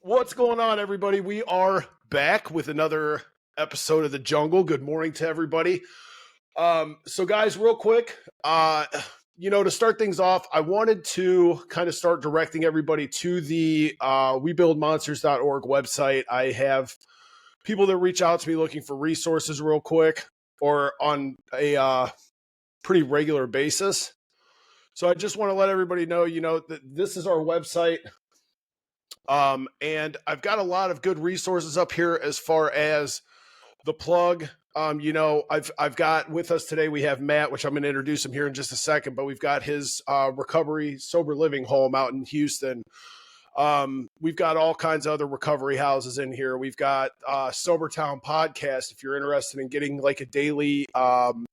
What's going on, everybody? We are back with another episode of The Jungle. Good morning to everybody. So guys, real quick, to start things off, I wanted to kind of start directing everybody to the webuildmonsters.org website. I have people that reach out to me looking for resources real quick or on a pretty regular basis. So I just want to let everybody know, that this is our website. And I've got a lot of good resources up here as far as the plug. I've got with us today, we have Matt, which I'm going to introduce him here in just a second, but we've got his recovery sober living home out in Houston. We've got all kinds of other recovery houses in here. We've got Sober Town podcast. If you're interested in getting like a daily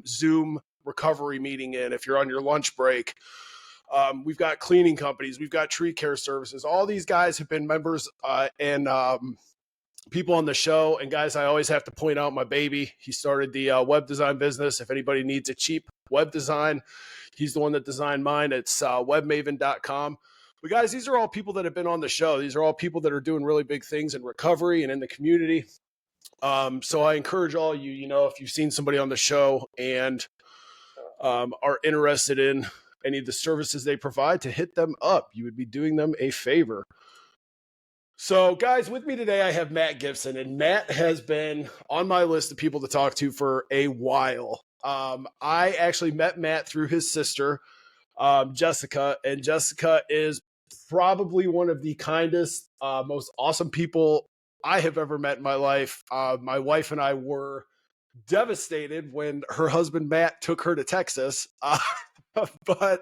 Zoom recovery meeting in, if you're on your lunch break. We've got cleaning companies. We've got tree care services. All these guys have been members and people on the show. And guys, I always have to point out my baby. He started the web design business. If anybody needs a cheap web design, he's the one that designed mine. It's webmaven.com. But guys, these are all people that have been on the show. These are all people that are doing really big things in recovery and in the community. So I encourage all you, if you've seen somebody on the show and are interested in any of the services they provide, to hit them up. You would be doing them a favor. So guys, with me today, I have Matt Gibson, and Matt has been on my list of people to talk to for a while. I actually met Matt through his sister, Jessica, and Jessica is probably one of the kindest, most awesome people I have ever met in my life. My wife and I were devastated when her husband, Matt, took her to Texas. But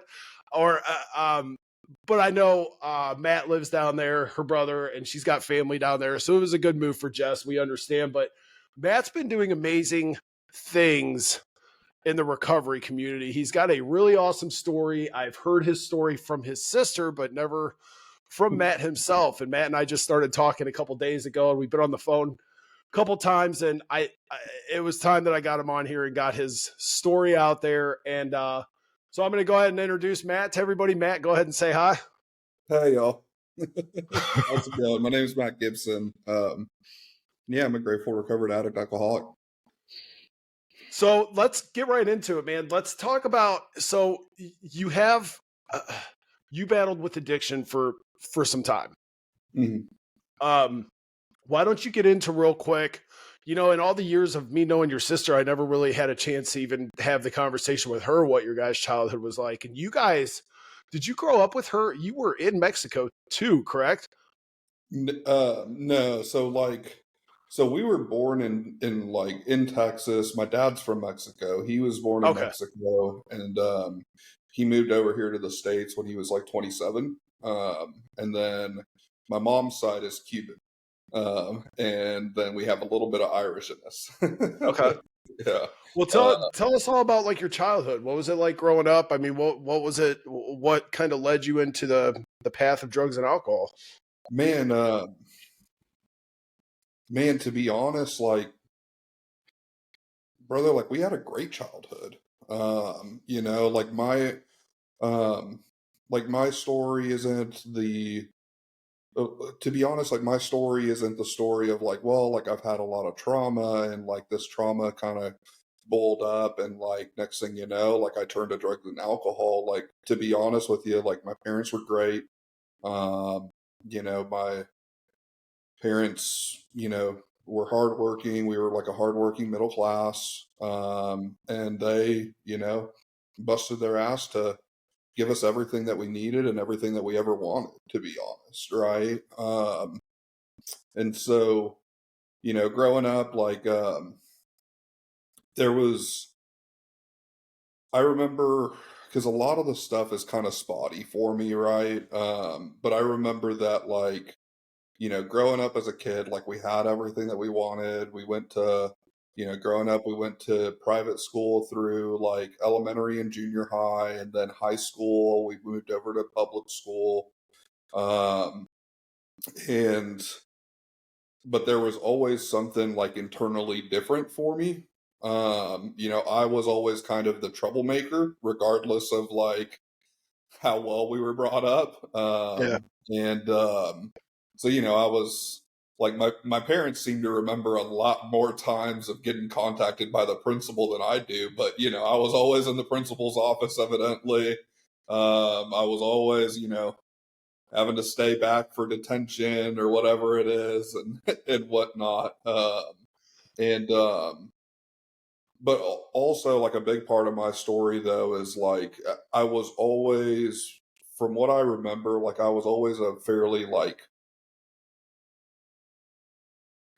I know Matt lives down there, her brother, and she's got family down there. So it was a good move for Jess. We understand. But Matt's been doing amazing things in the recovery community. He's got a really awesome story. I've heard his story from his sister, but never from Matt himself. And Matt and I just started talking a couple days ago, and we've been on the phone a couple times. And it was time that I got him on here and got his story out there. And so I'm going to go ahead and introduce Matt to everybody. Matt, go ahead and say hi. Hey, y'all. How's it going? My name is Matt Gibson. I'm a grateful recovered addict alcoholic. So let's get right into it, man. Let's talk about, so you have, you battled with addiction for some time. Mm-hmm. Why don't you get into real quick, in all the years of me knowing your sister, I never really had a chance to even have the conversation with her, what your guys' childhood was like. And you guys, did you grow up with her? You were in Mexico too, correct? No. So we were born in Texas. My dad's from Mexico. He was born in Mexico, and he moved over here to the States when he was like 27. And then my mom's side is Cuban. And then we have a little bit of Irish in us. Okay. Yeah. Well, tell us all about like your childhood. What was it like growing up? I mean, what was it? What kind of led you into the path of drugs and alcohol? Man, to be honest, like, brother, like we had a great childhood. My story isn't the to be honest, like my story isn't the story of like, well, like I've had a lot of trauma and like this trauma kind of boiled up and like next thing you know, like I turned to drugs and alcohol. Like, to be honest with you, like my parents were great. My parents, were hardworking. We were like a hardworking middle class. And they, busted their ass to give us everything that we needed and everything that we ever wanted, to be honest, right? And so, growing up, like, I remember, because a lot of the stuff is kind of spotty for me, right? But I remember that, like, growing up as a kid, like we had everything that we wanted. We went to, growing up, we went to private school through like elementary and junior high, and then high school, we moved over to public school. But there was always something like internally different for me. I was always kind of the troublemaker, regardless of like how well we were brought up. Yeah. And So, I was like, my parents seem to remember a lot more times of getting contacted by the principal than I do. But, I was always in the principal's office, evidently. I was always, having to stay back for detention or whatever it is and whatnot. And, but also, like, a big part of my story, though, is like, I was always, from what I remember, like, I was always a fairly, like,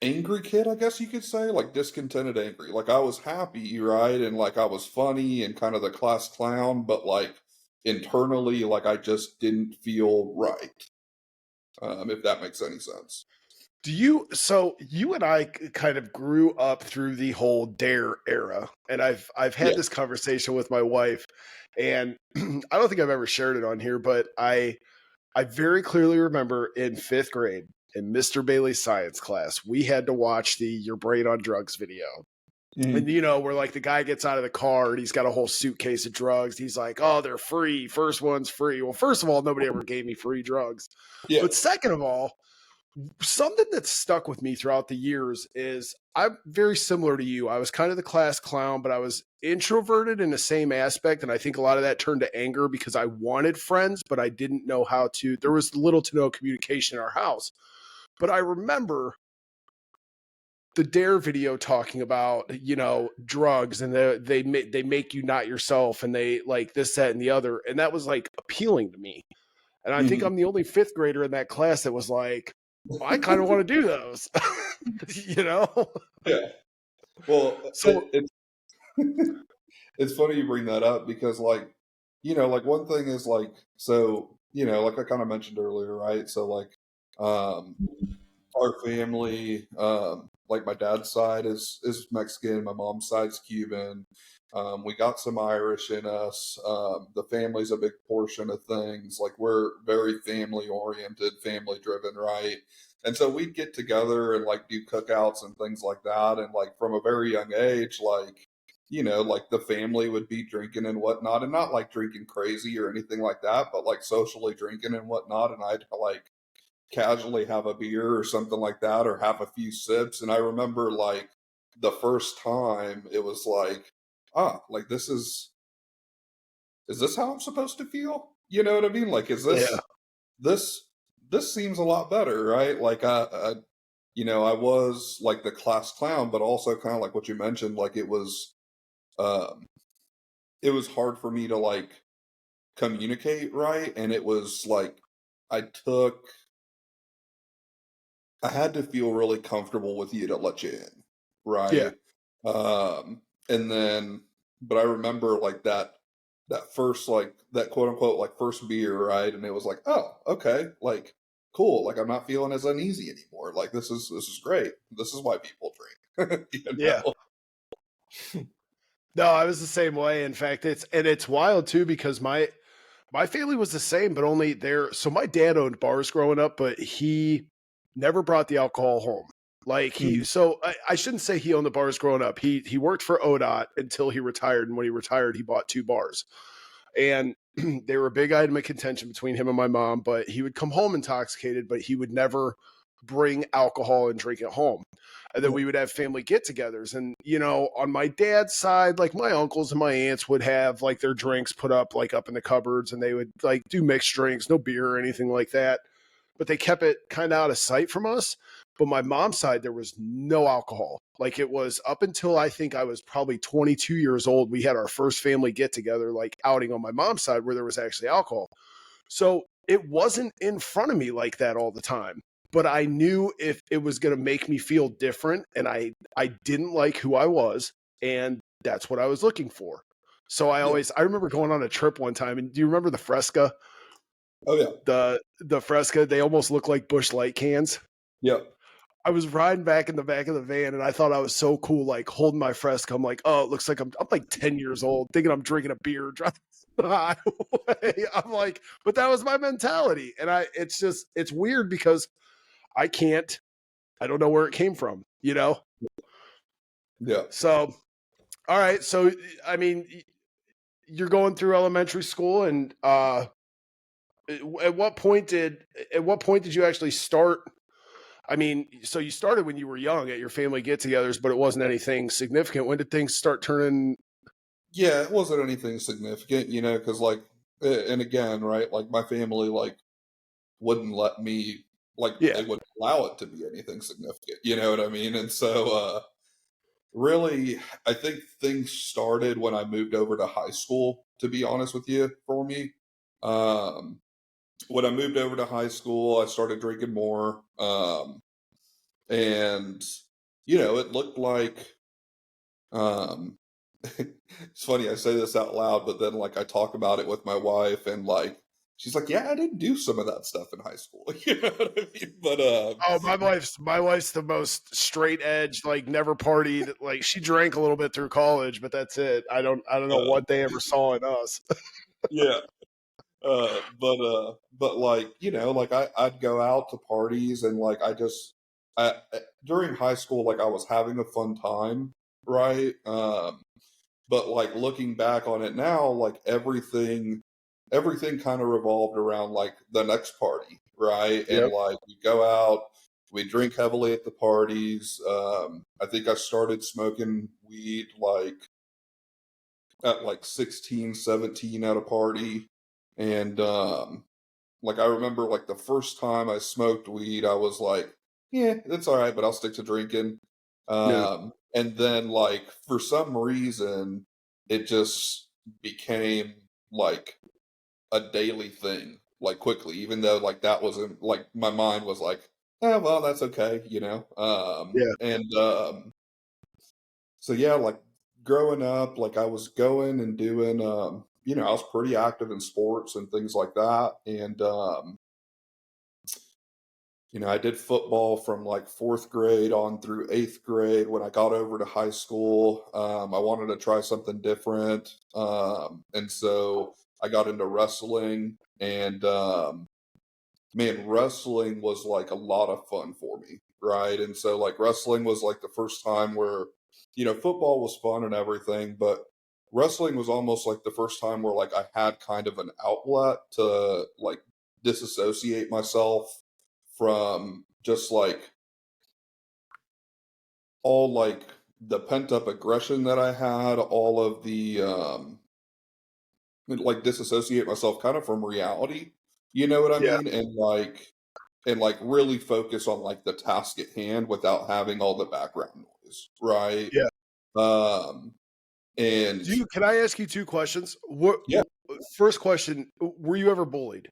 angry kid, I guess you could say, like discontented angry. Like I was happy, right? And like I was funny and kind of the class clown, but like internally, like I just didn't feel right. If that makes any sense. So you and I kind of grew up through the whole dare era, and I've Yeah. had this conversation with my wife, and I don't think I've ever shared it on here, but I very clearly remember in 5th grade in Mr. Bailey's science class, we had to watch the Your Brain on Drugs video. And Mhm. where like the guy gets out of the car and he's got a whole suitcase of drugs. He's like, "Oh, they're free. First one's free." Well, first of all, nobody ever gave me free drugs. Yeah. But second of all, something that's stuck with me throughout the years is I'm very similar to you. I was kind of the class clown, but I was introverted in the same aspect. And I think a lot of that turned to anger because I wanted friends, but I didn't know how to. There was little to no communication in our house. But I remember the Dare video talking about drugs and they make you not yourself and they like this that and the other, and that was like appealing to me. And I think Mhm. I'm the only 5th grader in that class that was like, well, I kind of want to do those. you know Yeah. Well, so it's funny you bring that up because, like, like one thing is like, so, like I kind of mentioned earlier, right? So, like, um, our family, like my dad's side is Mexican, my mom's side's Cuban. We got some Irish in us. The family's a big portion of things. Like we're very family oriented, family driven, right? And so we'd get together and like do cookouts and things like that. And like from a very young age, like, like the family would be drinking and whatnot, and not like drinking crazy or anything like that, but like socially drinking and whatnot. And I'd like casually have a beer or something like that or have a few sips. And I remember like the first time it was like, like is this how I'm supposed to feel? You know what I mean? Like, is yeah, this this seems a lot better, right? Like I was like the class clown, but also kind of like what you mentioned, like um it was hard for me to like communicate right. And it was like I took I had to feel really comfortable with you to let you in, yeah, right? And then, but I remember like that first like that quote unquote like first beer, right? And it was like, oh, okay, like cool, like I'm not feeling as uneasy anymore. Like this is great. This is why people drink, yeah. No, I was the same way. In fact, it's wild too because my family was the same, but only there. So my dad owned bars growing up, but he never brought the alcohol home. Like Mhm. so I shouldn't say he owned the bars growing up. He worked for ODOT until he retired, and when he retired, he bought 2 bars, and they were a big item of contention between him and my mom. But he would come home intoxicated, but he would never bring alcohol and drink it home. And then Yeah. we would have family get-togethers, and on my dad's side, like my uncles and my aunts would have like their drinks put up like up in the cupboards, and they would like do mixed drinks, no beer or anything like that, but they kept it kind of out of sight from us. But my mom's side, there was no alcohol. Like it was up until I think I was probably 22 years old. We had our first family get together, like outing on my mom's side, where there was actually alcohol. So it wasn't in front of me like that all the time. But I knew if it was going to make me feel different, and I didn't like who I was, and that's what I was looking for. So Yeah. I remember going on a trip one time, and do you remember the Fresca? Oh yeah. The Fresca, they almost look like Bush Light cans. Yeah. I was riding back in the back of the van, and I thought I was so cool, like holding my Fresca. I'm like, oh, it looks like I'm like 10 years old, thinking I'm drinking a beer, driving the highway. I'm like, but that was my mentality, and it's weird because I can't, I don't know where it came from. Yeah. So, all right, so I mean, you're going through elementary school, and at what point did you actually start? I mean, so you started when you were young at your family get-togethers, but it wasn't anything significant. When did things start turning? Yeah, it wasn't anything significant, because like, and again, right, like my family like wouldn't let me, like Yeah, they wouldn't allow it to be anything significant. You know what I mean? And so, really, I think things started when I moved over to high school. To be honest with you, for me, um, when I moved over to high school, I started drinking more, and it looked like. Um, it's funny I say this out loud, but then like I talk about it with my wife, and like she's like, "Yeah, I didn't do some of that stuff in high school." You know what I mean? But oh, my wife's the most straight edge, like never partied. Like she drank a little bit through college, but that's it. I don't know uh, what they ever saw in us. yeah, but like like I'd go out to parties, and like during high school, like I was having a fun time, right? But like looking back on it now, like everything kind of revolved around like the next party, right? And Yep. like we go out, we drink heavily at the parties. I think I started smoking weed like at like 16, 17 at a party. And like I remember like the first time I smoked weed, I was like, yeah, it's all right, but I'll stick to drinking. Yeah. And then like for some reason, it just became like a daily thing, like quickly, even though like that wasn't like my mind was like, well, that's okay. Yeah. So yeah, like growing up, like I was going and doing, I was pretty active in sports and things like that. And, I did football from like fourth grade on through eighth grade. When I got over to high school, I wanted to try something different. And so I got into wrestling, and, man, wrestling was like a lot of fun for me, right? And so like wrestling was like the first time where, football was fun and everything, but wrestling was almost like the first time where like I had kind of an outlet to like disassociate myself from just like all like the pent up aggression that I had, all of the like disassociate myself kind of from reality. You know what I Yeah. mean? And like really focus on like the task at hand without having all the background noise, right? Yeah. Um and Can I ask you two questions? yeah, First question, were you ever bullied?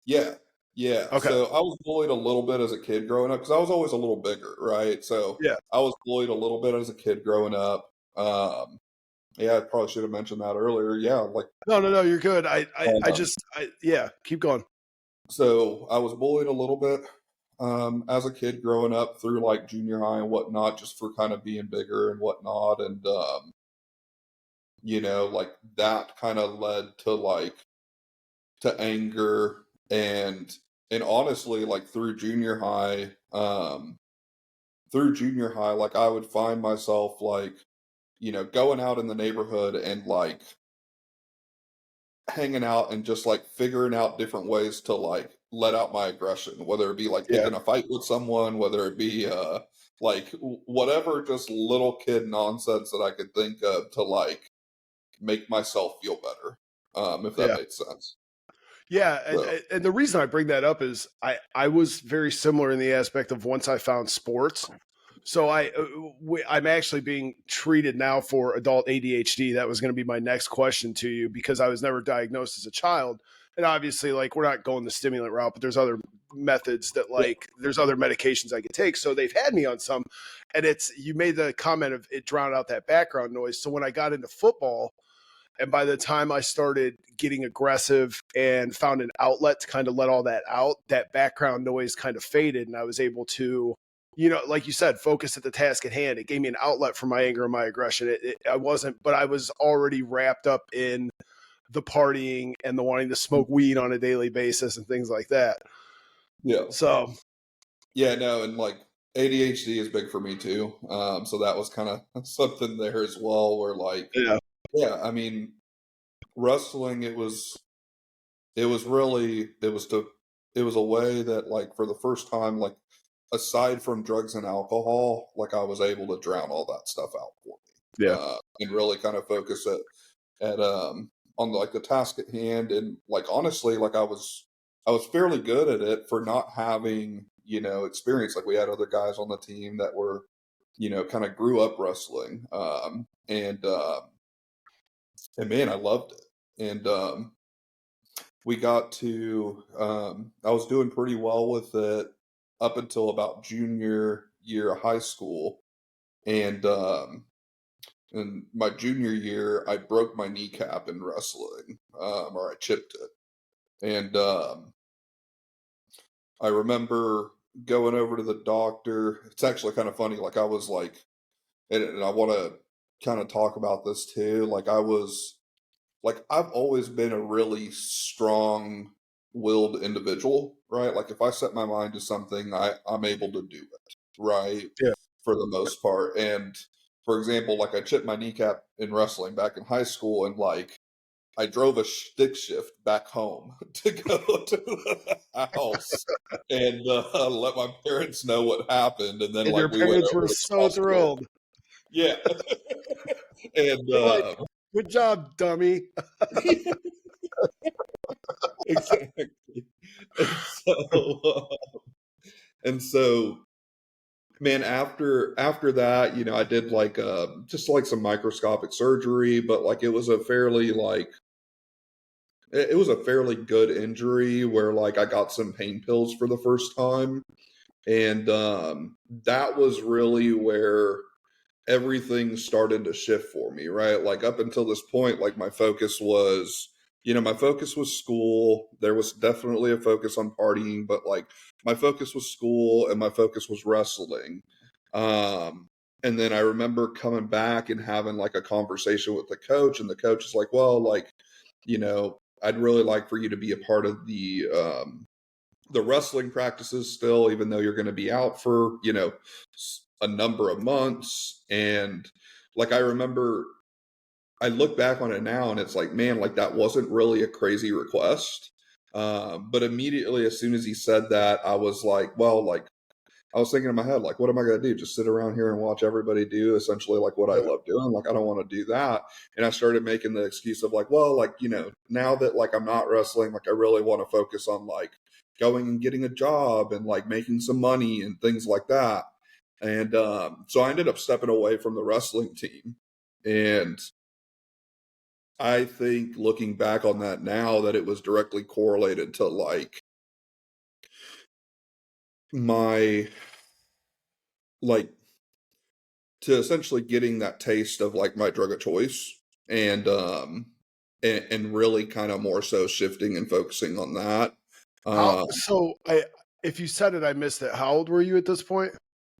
yeah, yeah. Okay. So I was bullied a little bit as a kid growing up because I was always a little bigger, right? So Yeah. I was bullied a little bit as a kid growing up. Yeah, I probably should have mentioned that earlier. Yeah, like No, no, no, you're good. I um, just yeah, keep going. so I was bullied a little bit as a kid growing up through like junior high and whatnot, just for kind of being bigger and whatnot. And like that kind of led to like to anger, and honestly, like through junior high, like I would find myself like, going out in the neighborhood and like hanging out and just like figuring out different ways to like let out my aggression, whether it be like Yeah. picking a fight with someone, whether it be like whatever, just little kid nonsense that I could think of to like make myself feel better, if that Yeah. makes sense. Yeah, So and the reason I bring that up is I was very similar in the aspect of once I found sports. So I'm actually being treated now for adult ADHD. That was going to be my next question to you because I was never diagnosed as a child, and obviously, like we're not going the stimulant route, but there's other methods that yeah, like there's other medications I could take. So they've had me on some, and it's you made the comment of it drowned out that background noise. So when I got into football, and by the time I started getting aggressive and found an outlet to kind of let all that out, that background noise kind of faded. And I was able to, like you said, focus at the task at hand. It gave me an outlet for my anger and my aggression. I wasn't, but I was already wrapped up in the partying and the wanting to smoke weed on a daily basis and things like that. yeah, So, yeah, no, and like ADHD is big for me too. So that was kind of something there as well, where like, yeah. yeah, I mean, wrestling, it was it was really, it was a way that, like, for the first time, like, aside from drugs and alcohol, like, I was able to drown all that stuff out for me, Yeah. and really kind of focus at on like the task at hand. And like honestly, like I was fairly good at it for not having, you know, experience. Like we had other guys on the team that were, you know, kind of grew up wrestling, and man, I loved it. And we got to I was doing pretty well with it up until about junior year of high school. And in my junior year, I broke my kneecap in wrestling, or I chipped it. And I remember going over to the doctor. It's actually kind of funny. Like I was like, and I want to kind of talk about this too. Like I was like, I've always been a really strong willed individual, right? Like if I set my mind to something, I'm able to do it, right? Yeah. For the most part. And for example, like I chipped my kneecap in wrestling back in high school, and like I drove a stick shift back home to go to the house and let my parents know what happened, and then And like your we went parents over were to the so hospital. thrilled. Yeah, and They're like, "Good job, dummy." exactly. And so, and so, man, after that, you know, I did like just like some microscopic surgery, but like it was a fairly like it was a fairly good injury where like I got some pain pills for the first time. And that was really where everything started to shift for me, right? Like up until this point, like my focus was, you know, my focus was school. There was definitely a focus on partying, but like my focus was school and my focus was wrestling. Um, and then I remember coming back and having like a conversation with the coach, and the coach is like, well, like, you know, I'd really like for you to be a part of the wrestling practices still, even though you're going to be out for, you know, a number of months. And like, I remember I look back on it now and it's like, man, like that wasn't really a crazy request. But immediately, as soon as he said that, I was like, well, like, I was thinking in my head, like, what am I going to do? Just sit around here and watch everybody do essentially like what I Yeah. love doing? Like, I don't want to do that. And I started making the excuse of like, well, like, you know, now that like I'm not wrestling, like I really want to focus on like going and getting a job and like making some money and things like that. And so I ended up stepping away from the wrestling team. And I think looking back on that now, that it was directly correlated to like my like to essentially getting that taste of like my drug of choice. And and really kind of more so shifting and focusing on that. How um so I if you said it, I missed it. How old were you at this point?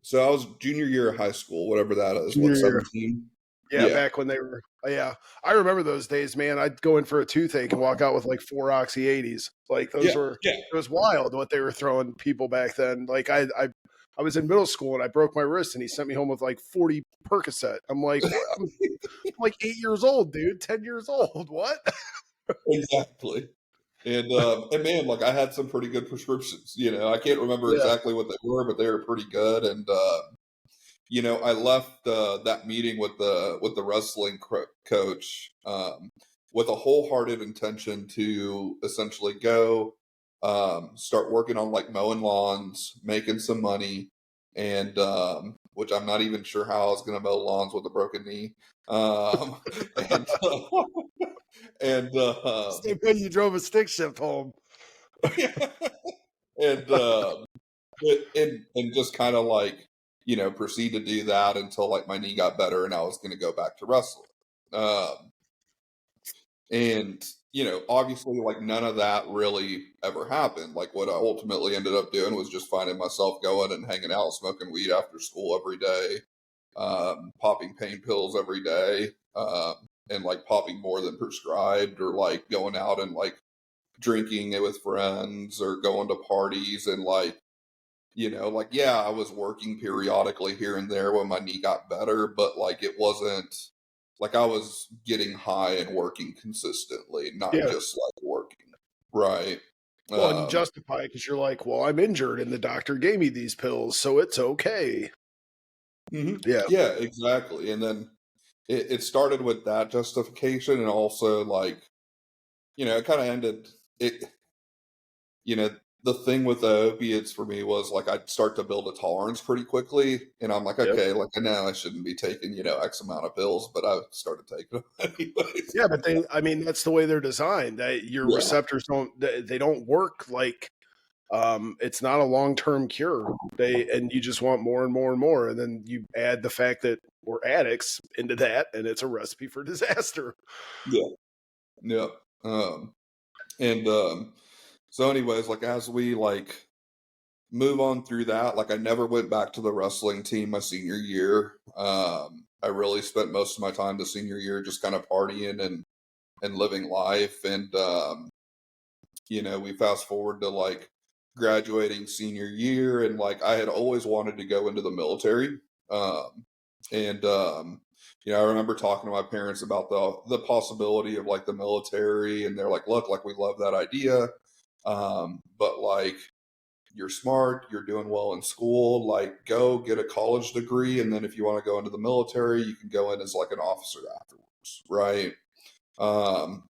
so I was junior year of high school, whatever that is, what, Junior year. 17? Yeah, Yeah, back when they were yeah. I remember those days, man. I'd go in for a toothache and walk out with like 4 Oxy 80s. Like those yeah, were yeah. it was wild what they were throwing people back then. Like I was in middle school and I broke my wrist and he sent me home with like 40 Percocet. I'm like, what? I'm like 8 years old, dude. 10 years old. What? Exactly. And man, like I had some pretty good prescriptions. You know, I can't remember Yeah. exactly what they were, but they were pretty good. And you know, I left that meeting with the wrestling coach with a wholehearted intention to essentially go start working on like mowing lawns, making some money, and which I'm not even sure how I was going to mow lawns with a broken knee. Um, and and Same way you drove a stick shift home. and and just kind of like, you know, proceed to do that until like my knee got better and I was going to go back to wrestling. Um, and you know, obviously, like none of that really ever happened. Like what I ultimately ended up doing was just finding myself going and hanging out, smoking weed after school every day, popping pain pills every day, and like popping more than prescribed, or like going out and like drinking it with friends or going to parties. And like, you know, like, yeah, I was working periodically here and there when my knee got better, but like it wasn't like I was getting high and working consistently, not Yeah. just like working. Right. Well, and you Um, justify it because you're like, well, I'm injured and the doctor gave me these pills, so it's okay. Yeah. yeah, exactly. And then it started with that justification, and also like, it kind of ended it. you know, the thing with the opiates for me was like I'd start to build a tolerance pretty quickly, and I'm like, Yep. okay, like I know I shouldn't be taking X amount of pills, but I started taking them anyways. Yeah, but I mean, that's the way they're designed. Your Yeah, receptors they don't work like, it's not a long-term cure. And you just want more and more and more. And then you add the fact that we're addicts into that, and it's a recipe for disaster. yeah, yeah. Um, and so, anyways, like as we like move on through that, like I never went back to the wrestling team my senior year. I really spent most of my time the senior year just kind of partying and living life, and we fast forward to like graduating senior year, and like I had always wanted to go into the military. Um, and I remember talking to my parents about the possibility of like the military, and they're like, "Look, like we love that idea, but like you're smart, you're doing well in school, like go get a college degree, and then if you want to go into the military, you can go in as like an officer afterwards, right?" Um,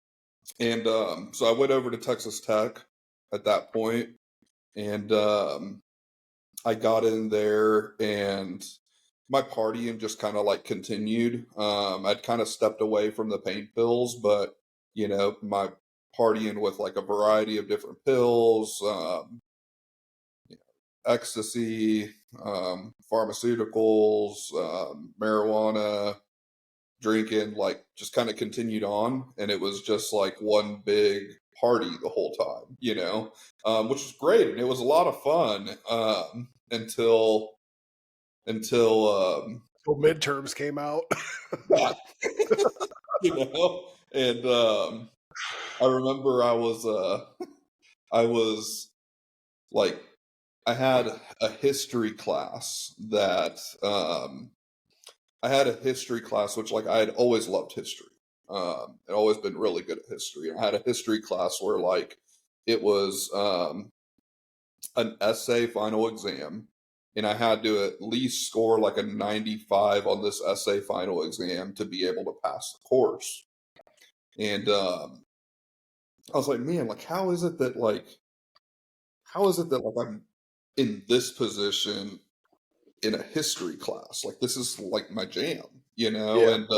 and so I went over to Texas Tech at that point, and I got in there, and my partying just kind of like continued. I'd kind of stepped away from the pain pills, but my partying with like a variety of different pills, ecstasy, pharmaceuticals, marijuana, drinking, like just kind of continued on, and it was just like one big party the whole time, which was great, and it was a lot of fun, until Well, midterms came out. yeah, and I remember I was like I had a history class that I had a history class, which like I had always loved history. I'd always been really good at history. I had a history class where like it was an essay final exam, and I had to at least score like a 95 on this essay final exam to be able to pass the course. And I was like, man, like how is it that like I'm in this position in a history class? Like this is like my jam, Yeah. and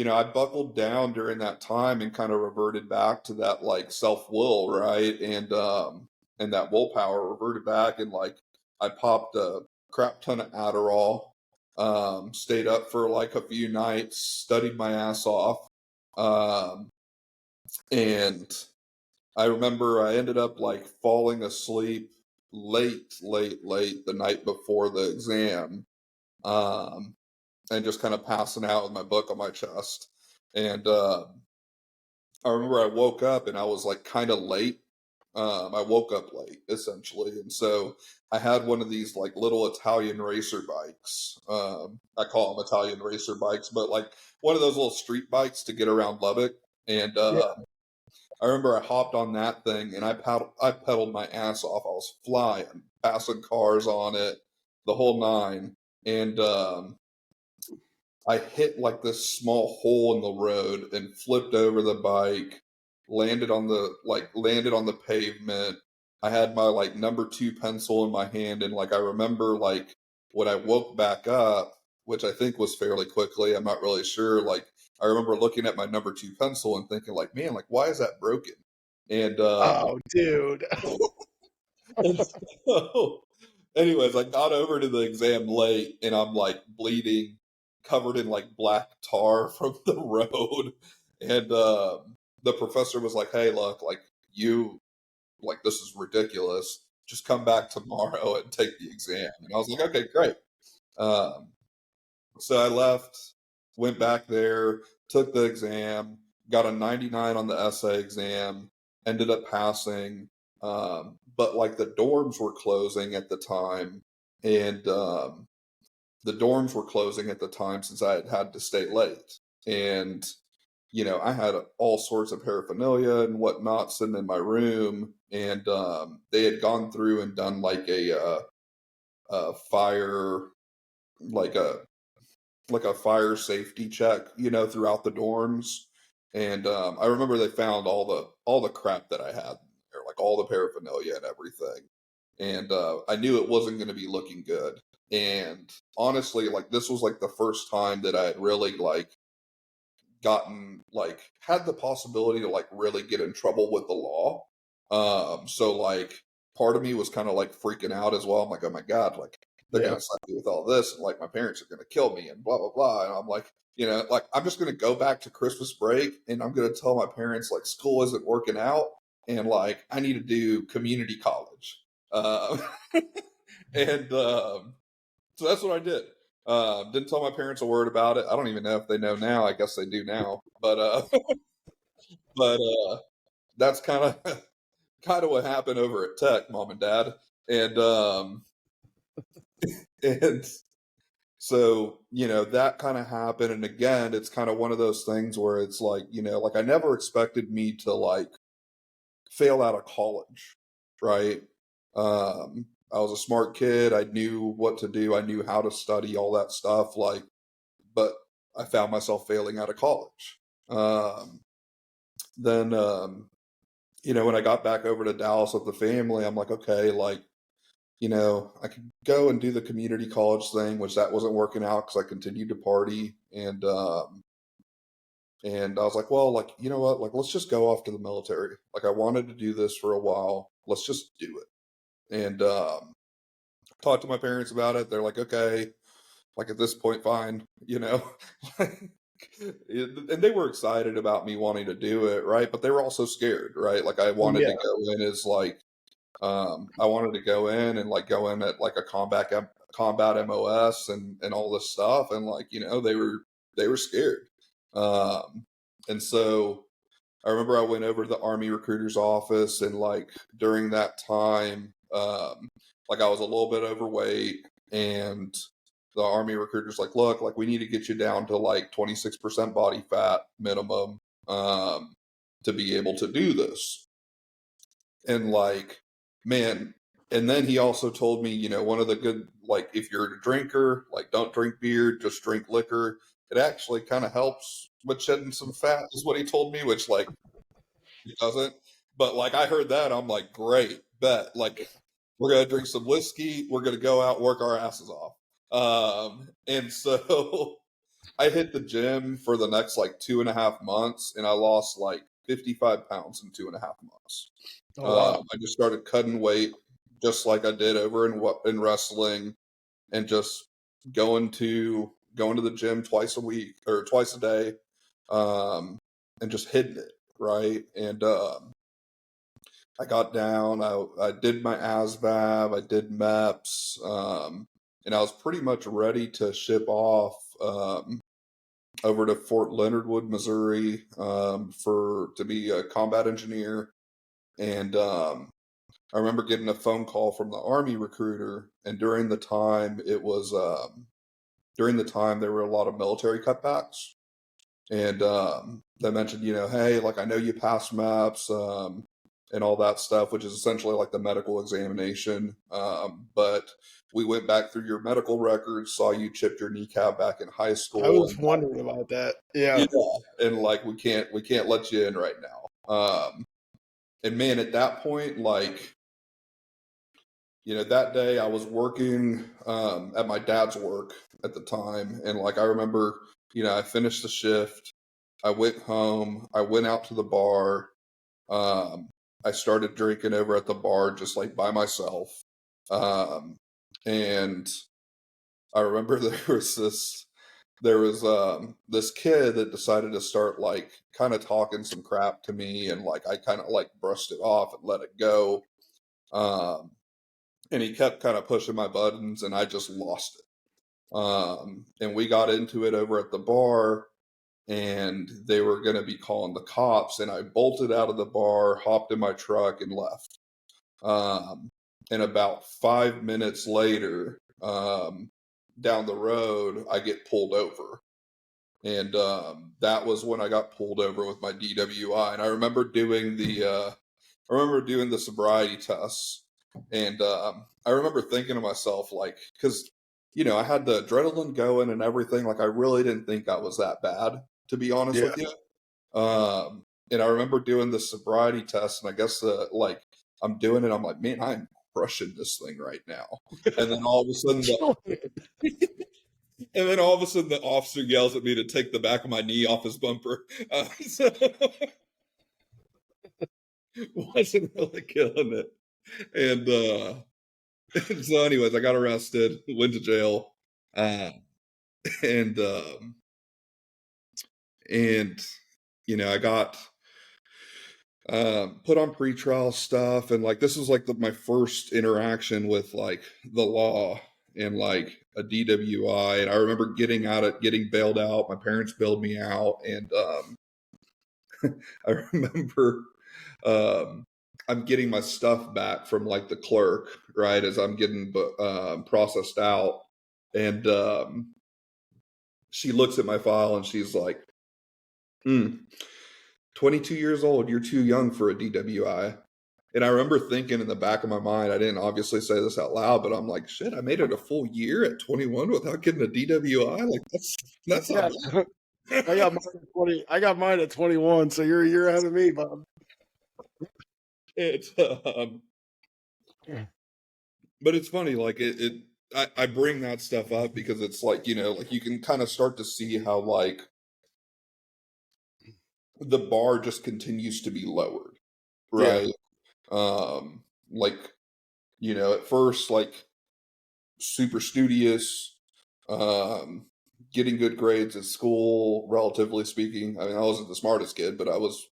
I buckled down during that time and kind of reverted back to that like self will, right? And that willpower reverted back, and like I popped a crap ton of Adderall, stayed up for like a few nights, studied my ass off. Um, and I remember I ended up like falling asleep late the night before the exam. Um, and just kind of passing out with my book on my chest. And I remember I woke up and I was like kind of late. I woke up late essentially, and so I had one of these like little Italian racer bikes. I call them Italian racer bikes, but like one of those little street bikes to get around Lubbock. And Yeah. I remember I hopped on that thing and I pedaled my ass off. I was flying, passing cars on it, the whole nine. And I hit like this small hole in the road and flipped over the bike, landed on the pavement. I had my like number two pencil in my hand, and like I remember like when I woke back up, which I think was fairly quickly, I'm not really sure, like I remember looking at my number two pencil and thinking like, man, like why is that broken? And Oh, dude. and so, anyways, I got over to the exam late, and I'm like bleeding, covered in like black tar from the road. And the professor was like, "Hey, look, like you, like this is ridiculous. Just come back tomorrow and take the exam." And I was like, "Okay, great." Um, so I left, went back there, took the exam, got a 99 on the essay exam, ended up passing. But like the dorms were closing at the time, and the dorms were closing at the time since I had had to stay late. And I had all sorts of paraphernalia and whatnot sitting in my room, and they had gone through and done like a fire, like a fire safety check, throughout the dorms. And I remember they found all the crap that I had there, like all the paraphernalia and everything. And I knew it wasn't going to be looking good. And honestly, like this was like the first time that I had really like gotten like had the possibility to like really get in trouble with the law. So like part of me was kind of like freaking out as well. I'm like, oh my God, like they're Yeah. gonna slap me with all this, and like my parents are gonna kill me and blah blah blah. And I'm like, like I'm just gonna go back to Christmas break and I'm gonna tell my parents like school isn't working out and like I need to do community college. Uh, and so that's what I did. Didn't tell my parents a word about it. I don't even know if they know now. I guess they do now. But but that's kind of kind of what happened over at Tech, Mom and Dad. And and so that kind of happened. And again, it's kind of one of those things where it's like like I never expected me to like fail out of college, right? I was a smart kid. I knew what to do. I knew how to study, all that stuff. Like, but I found myself failing out of college. Then, when I got back over to Dallas with the family, I'm like, okay, like, I could go and do the community college thing, which that wasn't working out because I continued to party. And I was like, well, like, you know what? Like, let's just go off to the military. Like, I wanted to do this for a while. Let's just do it. And talked to my parents about it. They're like, okay, like at this point, fine, and they were excited about me wanting to do it, right? But they were also scared, right? Like I wanted to Yeah. go in as like, I wanted to go in and like go in at like a combat MOS and all this stuff, and like they were scared, um, and so I remember I went over to the Army recruiter's office, and like during that time, like I was a little bit overweight, and the Army recruiter's like, "Look, like we need to get you down to like 26% body fat minimum to be able to do this." And like, man, and then he also told me, one of the good like if you're a drinker, like don't drink beer, just drink liquor. It actually kind of helps with shedding some fat, is what he told me, which like he doesn't. But like I heard that, I'm like, great, bet. Like we're gonna drink some whiskey, we're gonna go out, work our asses off. And so I hit the gym for the next like 2.5 months, and I lost like 55 pounds in 2.5 months. Oh wow. I just started cutting weight, just like I did over in wrestling, and just going to the gym twice a week or twice a day, um, and just hitting it right. And I got down. I did my ASVAB. I did MEPS, and I was pretty much ready to ship off over to Fort Leonard Wood, Missouri, for to be a combat engineer. And I remember getting a phone call from the Army recruiter, and during the time there were a lot of military cutbacks, and they mentioned, hey, like I know you passed MAPS, and all that stuff, which is essentially like the medical examination. But we went back through your medical records, saw you chipped your kneecap back in high I school, was and wondering about that. Yeah. yeah, and like we can't let you in right now. And man, at that point, like that day I was working at my dad's work at the time. And like, I remember, I finished the shift. I went home. I went out to the bar. Um, I started drinking over at the bar, just like by myself. Um, and I remember there was this kid that decided to start like kind of talking some crap to me, and like I kind of like brushed it off and let it go. Um, and he kept kind of pushing my buttons, and I just lost it. And we got into it over at the bar, and they were going to be calling the cops, and I bolted out of the bar, hopped in my truck, and left. Um, and about 5 minutes later, down the road, I get pulled over. And that was when I got pulled over with my DWI. And I remember doing the sobriety tests, and I remember thinking to myself, like, because I had the adrenaline going and everything. Like, I really didn't think I was that bad, to be honest Yeah. with you. And I remember doing the sobriety test, and I guess like I'm doing it. I'm like, man, I'm crushing this thing right now. And then all of a sudden, the officer yells at me to take the back of my knee off his bumper. So wasn't really killing it. And so, anyways, I got arrested, went to jail, uh, and and I got put on pretrial stuff, and like this was like my first interaction with like the law and like a DWI. And I remember getting bailed out. My parents bailed me out, and I remember I'm getting my stuff back from like the clerk, right, as I'm getting processed out, and she looks at my file and she's like, 22 years old, you're too young for a DWI. And I remember thinking in the back of my mind, I didn't obviously say this out loud, but I'm like, shit, I made it a full year at 21 without getting a DWI. Like that's not Yeah. I got mine at 21, so you're a year ahead of me, Bob. It's but it's funny, like I bring that stuff up because it's like, like you can kind of start to see how like the bar just continues to be lowered, right? Like, at first, like super studious, getting good grades at school, relatively speaking. I mean, I wasn't the smartest kid, but I was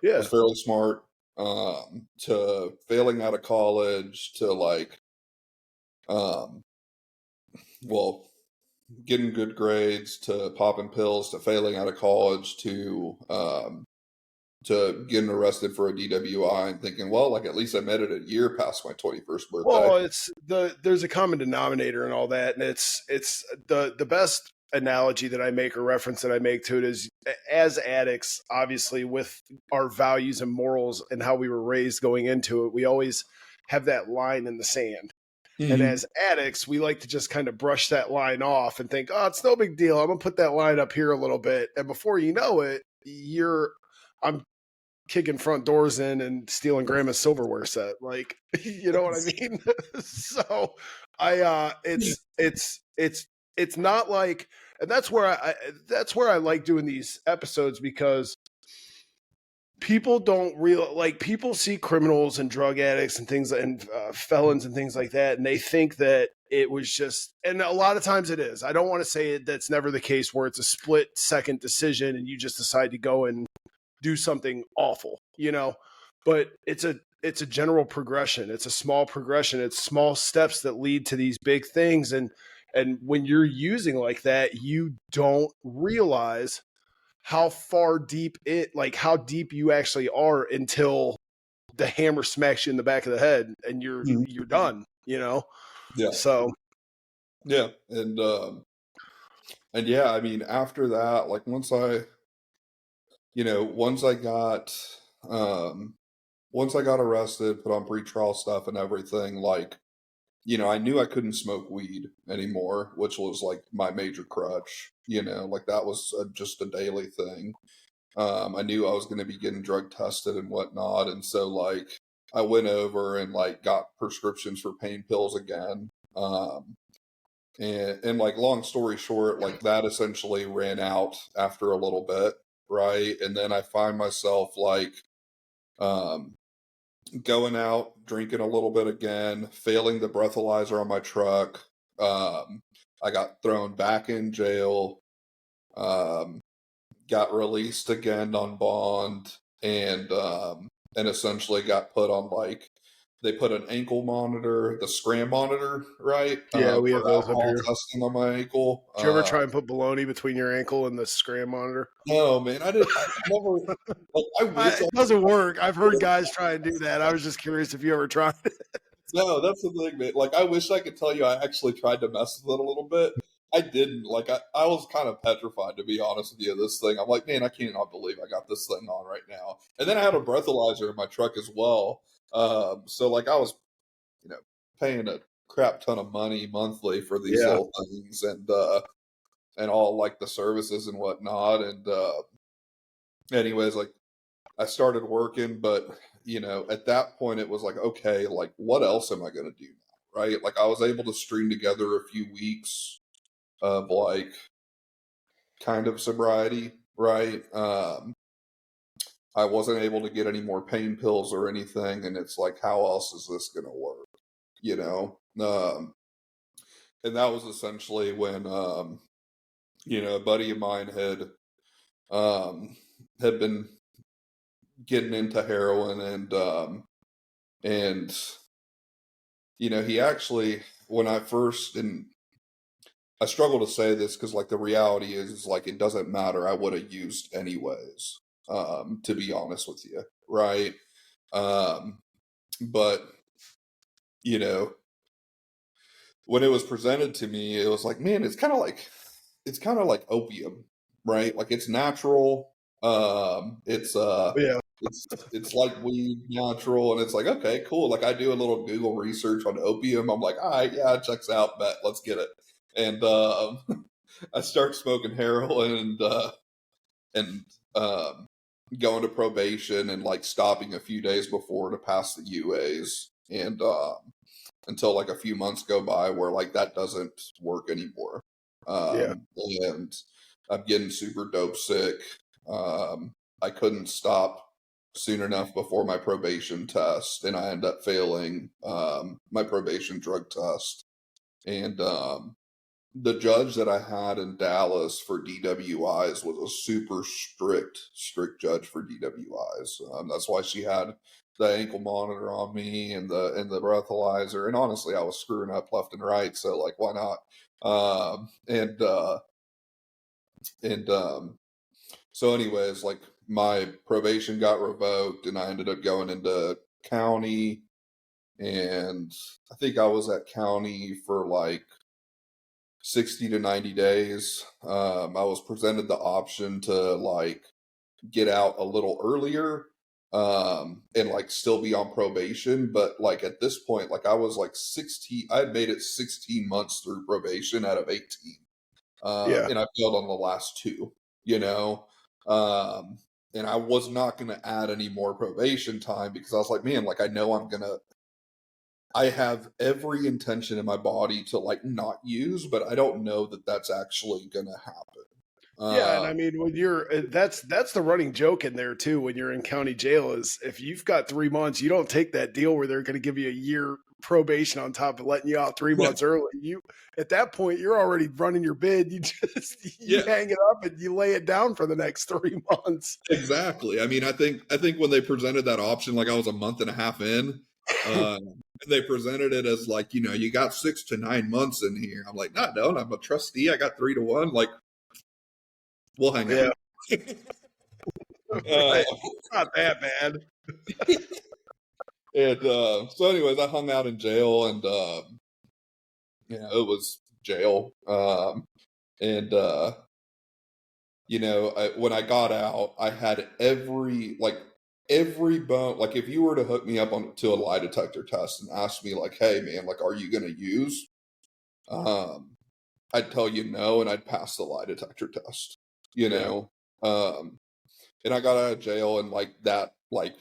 fairly smart, to failing out of college, to like, well, getting good grades, to popping pills, to failing out of college, to getting arrested for a DWI and thinking, well, like at least I made it a year past my 21st birthday. Well, there's a common denominator and all that, and it's the best analogy that I make or reference that I make to it is, as addicts, obviously with our values and morals and how we were raised going into it, we always have that line in the sand. And as addicts, we like to just kind of brush that line off and think, oh, it's no big deal. I'm gonna put that line up here a little bit, and before you know it, I'm kicking front doors in and stealing grandma's silverware set. Like, you know what I mean? So it's not like, and that's where I like doing these episodes, because people don't people see criminals and drug addicts and things, and felons and things like that, and they think that it was just, and a lot of times it is. I don't want to say that's never the case where it's a split second decision and you just decide to go and do something awful, but it's a general progression. It's a small progression. It's small steps that lead to these big things. And when you're using like that, you don't realize how deep you actually are until the hammer smacks you in the back of the head and you're done, Yeah. So yeah. And yeah, I mean, after that, like once I got arrested, put on pretrial stuff and everything, like, I knew I couldn't smoke weed anymore, which was like my major crutch, like that was just a daily thing. I knew I was going to be getting drug tested and whatnot. And so like I went over and like got prescriptions for pain pills again. And like, long story short, like that essentially ran out after a little bit. Right. And then I find myself like, going out, drinking a little bit again, failing the breathalyzer on my truck. I got thrown back in jail, got released again on bond, and essentially got put on like, they put an ankle monitor, the scram monitor, right? Yeah, we have for those up alcohol here. testing on my ankle. Did you ever try and put bologna between your ankle and the scram monitor? No, man, I didn't. I never. Like, I wish It doesn't work. I've heard guys try and do that. I was just curious if you ever tried it. No, that's the thing, man. Like, I wish I could tell you I actually tried to mess with it a little bit, I didn't. Like, I was kind of petrified, to be honest with you, of this thing. I'm like, man, I cannot believe I got this thing on right now. And then I had a breathalyzer in my truck as well. So, like, I was, you know, paying a crap ton of money monthly for these Yeah. little things and all, like, the services and whatnot. And, anyways, like, I started working, but, at that point, it was like, okay, like, what else am I going to do now? Right? Like, I was able to string together a few weeks of, like, kind of sobriety, right? I wasn't able to get any more pain pills or anything, and it's like, how else is this going to work? You know, and that was essentially when, a buddy of mine um, had been getting into heroin, and he actually, when I first, and I struggle to say this because, like, the reality is like, it doesn't matter. I would have used anyways, to be honest with you, right? Um, but you know, when it was presented to me, it was like, man, it's kind of like opium, right? Like, it's natural. It's Yeah. it's like weed, natural, and it's like, okay, cool. Like, I do a little Google research on opium. I'm like, all right, yeah, it checks out, bet, let's get it. And I start smoking heroin and going to probation and, like, stopping a few days before to pass the UAs, and until, like, a few months go by where, like, that doesn't work anymore. Yeah. And I'm getting super dope sick. I couldn't stop soon enough before my probation test, and I ended up failing my probation drug test. And the judge that I had in Dallas for DWIs was a super strict judge for DWIs. That's why she had the ankle monitor on me and the breathalyzer. And honestly, I was screwing up left and right, so, like, why not? And so, anyways, like, my probation got revoked, and I ended up going into county, and I think I was at county for like 60 to 90 days. I was presented the option to, like, get out a little earlier, and, like, still be on probation. But, like, at this point, like, I was like 16, I had made it 16 months through probation out of 18. Yeah. And I failed on the last two, you know? Um, and I was not going to add any more probation time because I was like, man, like, I know I have every intention in my body to, like, not use, but I don't know that that's actually going to happen. Yeah, and Uh, I mean, when you're that's the running joke in there too. When you're in county jail, is if you've got 3 months, you don't take that deal where they're going to give you a year probation on top of letting you out three yeah, months early. You At that point, you're already running your bid. You just you yeah, hang it up and you lay it down for the next 3 months. exactly. I mean, I think when they presented that option, like, I was a month and a half in, they presented it as like, you got 6 to 9 months in here. I'm like, no, I don't. I'm a trustee. I got 3 to 1. Like, we'll hang Yeah, out. right. uh, Not that bad. and so, anyways, I hung out in jail, and it was jail. And when I got out, I had every bone. Like, if you were to hook me up to a lie detector test and ask me, like, hey, man, like, are you gonna use? Um, I'd tell you no, and I'd pass the lie detector test. You Yeah, know, um, and I got out of jail, and, like, that, like,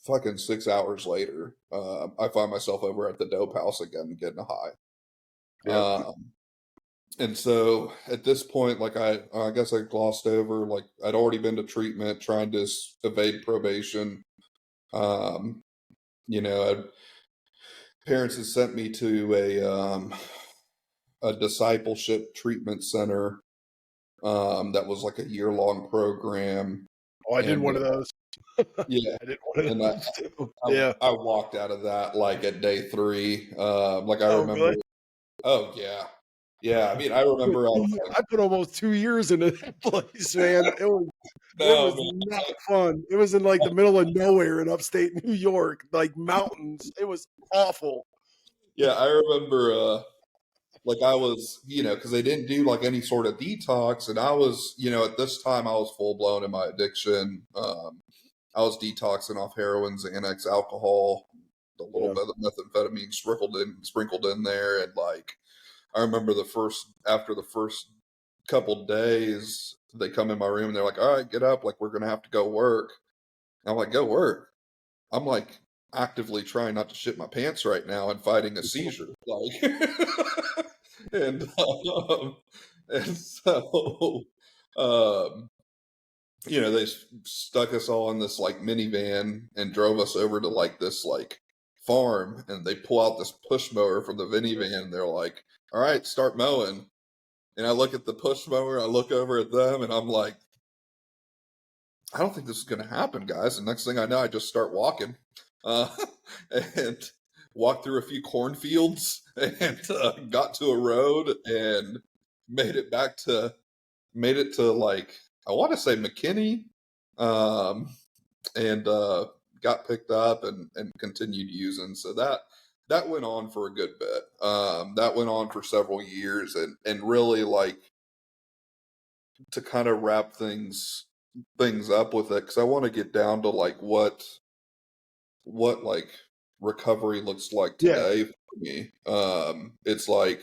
fucking 6 hours later, I find myself over at the dope house again, getting high. yep, And so at this point, like, I guess I glossed over, like, I'd already been to treatment trying to evade probation. Um, parents had sent me to a discipleship treatment center, that was like a year-long program. oh, I did And one of those. yeah, I did one of and those too. I, Yeah. I walked out of that, like, at day 3. Like, I Oh, remember, really? oh yeah. Yeah, I mean, I remember I was like, I put almost 2 years into that place, man. It no, was not fun. It was in like the middle of nowhere in upstate New York, like mountains. It was awful. yeah, I remember. like I was, because they didn't do like any sort of detox, and I was, at this time I was full blown in my addiction. I was detoxing off heroin, Xanax, alcohol, a little Yeah. bit of methamphetamine sprinkled in there, and like I remember after the first couple days, they come in my room and they're like, "All right, get up, like we're gonna have to go work." And I'm like, "Go work." I'm like actively trying not to shit my pants right now and fighting a seizure, like, and and so, um, they stuck us all in this like minivan and drove us over to like this like farm, and they pull out this push mower from the minivan. And they're like, "All right, start mowing." And I look at the push mower, I look over at them, and I'm like, I don't think this is going to happen, guys. And next thing I know, I just start walking, uh, and walked through a few cornfields and got to a road and made it made it to like, I want to say McKinney, um, and got picked up and continued using. So that went on for a good bit. That went on for several years, and really like to kind of wrap things up with it, because I want to get down to like what like recovery looks like Yeah. today for me. It's like,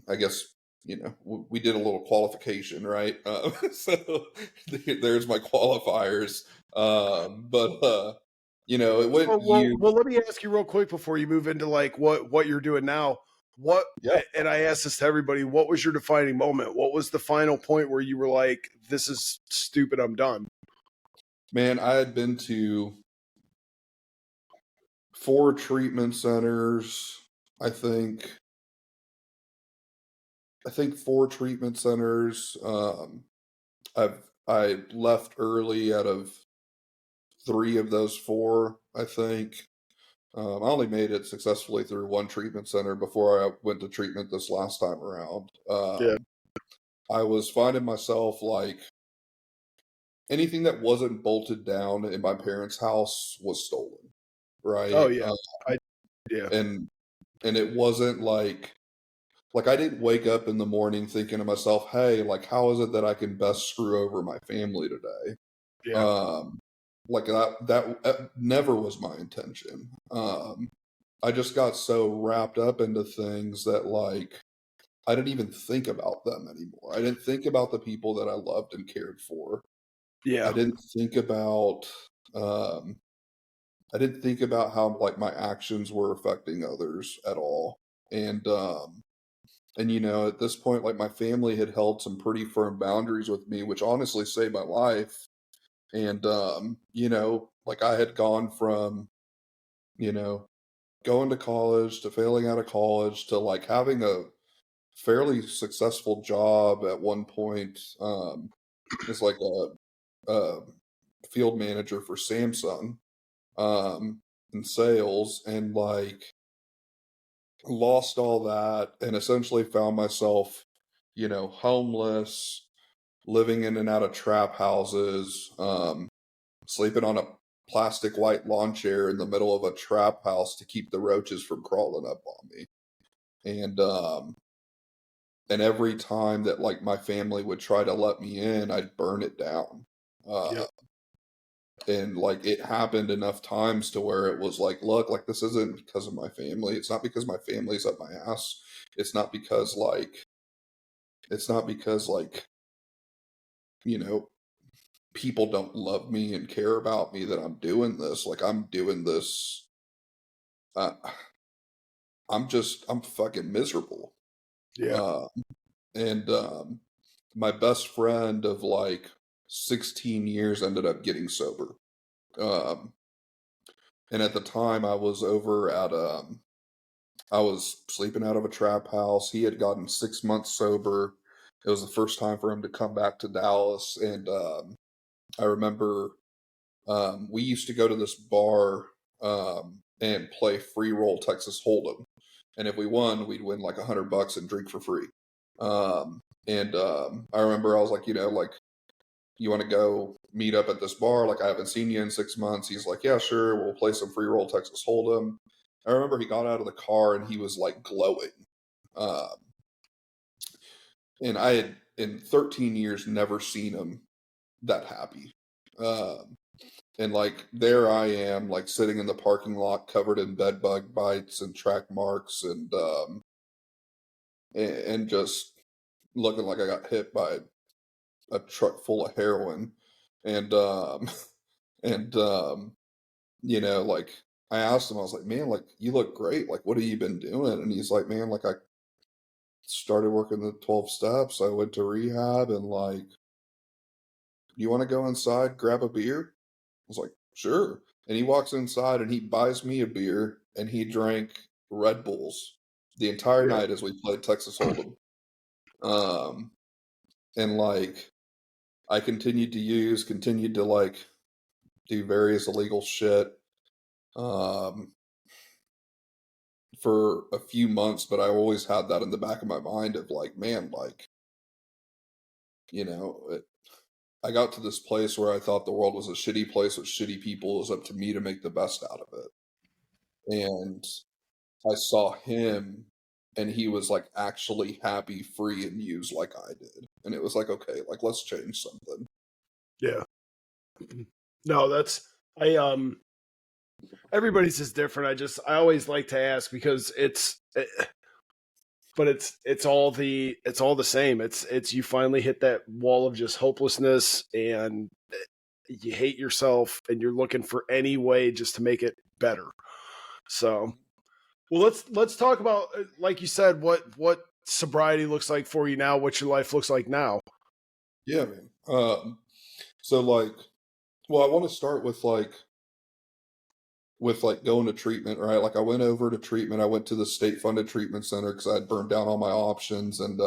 I guess, we did a little qualification, right? So there's my qualifiers. But it went Well, let me ask you real quick before you move into like what you're doing now. What yeah, and I ask this to everybody, what was your defining moment? What was the final point where you were like, this is stupid, I'm done? man, I had been to 4 treatment centers, I think. I think 4 treatment centers. I left early out of 3 of those 4, I think. I only made it successfully through 1 treatment center before I went to treatment this last time around. Yeah. I was finding myself like anything that wasn't bolted down in my parents' house was stolen, Oh right? yeah. I yeah. And it wasn't like I didn't wake up in the morning thinking to myself, "Hey, like how is it that I can best screw over my family today?" Yeah. Um, like that never was my intention. I just got so wrapped up into things that like I didn't even think about them anymore. I didn't think about the people that I loved and cared for. I Yeah. didn't think about um I didn't think about how like my actions were affecting others at all. And at this point, like my family had held some pretty firm boundaries with me, which honestly saved my life. And like I had gone from, you know, going to college to failing out of college to like having a fairly successful job at one point, as like a field manager for Samsung, in sales, and like lost all that and essentially found myself, homeless, living in and out of trap houses, sleeping on a plastic white lawn chair in the middle of a trap house to keep the roaches from crawling up on me. And every time that like my family would try to let me in, I'd burn it down. Uh, Yep. and like it happened enough times to where it was like, look, like this isn't because of my family. It's not because my family's up my ass. It's not because like it's not because you know people don't love me and care about me that I'm doing this. Like I'm doing this. Uh, I'm fucking miserable. Yeah. Uh, and my best friend of like 16 years ended up getting sober. Um, and at the time, I was sleeping out of a trap house. He had gotten 6 months sober. It was the first time for him to come back to Dallas, and I remember we used to go to this bar and play free roll Texas Hold'em, and if we won, we'd win like $100 and drink for free. And I remember I was like, like, you want to go meet up at this bar? Like, I haven't seen you in 6 months. He's like, yeah, sure. We'll play some free roll Texas Hold'em. I remember he got out of the car and he was like glowing. And I had in 13 years never seen him that happy. Um, and like there I am, like sitting in the parking lot covered in bed bug bites and track marks, and just looking like I got hit by a truck full of heroin. And and like I asked him, I was like, man, like you look great. Like, what have you been doing? And he's like, man, like I started working the 12 steps. I went to rehab, and like, you want to go inside, grab a beer? I was like, sure. And he walks inside and he buys me a beer, and he drank Red Bulls the entire Yeah. night as we played Texas Hold'em. Um, and like, I continued to like do various illegal shit um, for a few months, but I always had that in the back of my mind of like, man, like, you know, I got to this place where I thought the world was a shitty place with shitty people. It was up to me to make the best out of it. And I saw him, and he was like actually happy, free, and used like I did. And it was like, okay, like let's change something. Yeah. No, that's I everybody's is different. I always like to ask because but it's all the same. It's you finally hit that wall of just hopelessness, and you hate yourself, and you're looking for any way just to make it better. So, well, let's talk about, like you said, what sobriety looks like for you now, what your life looks like now. Yeah, man. So like, well, I want to start with going to treatment, right? Like I went over to treatment. I went to the state funded treatment center because I had burned down all my options, and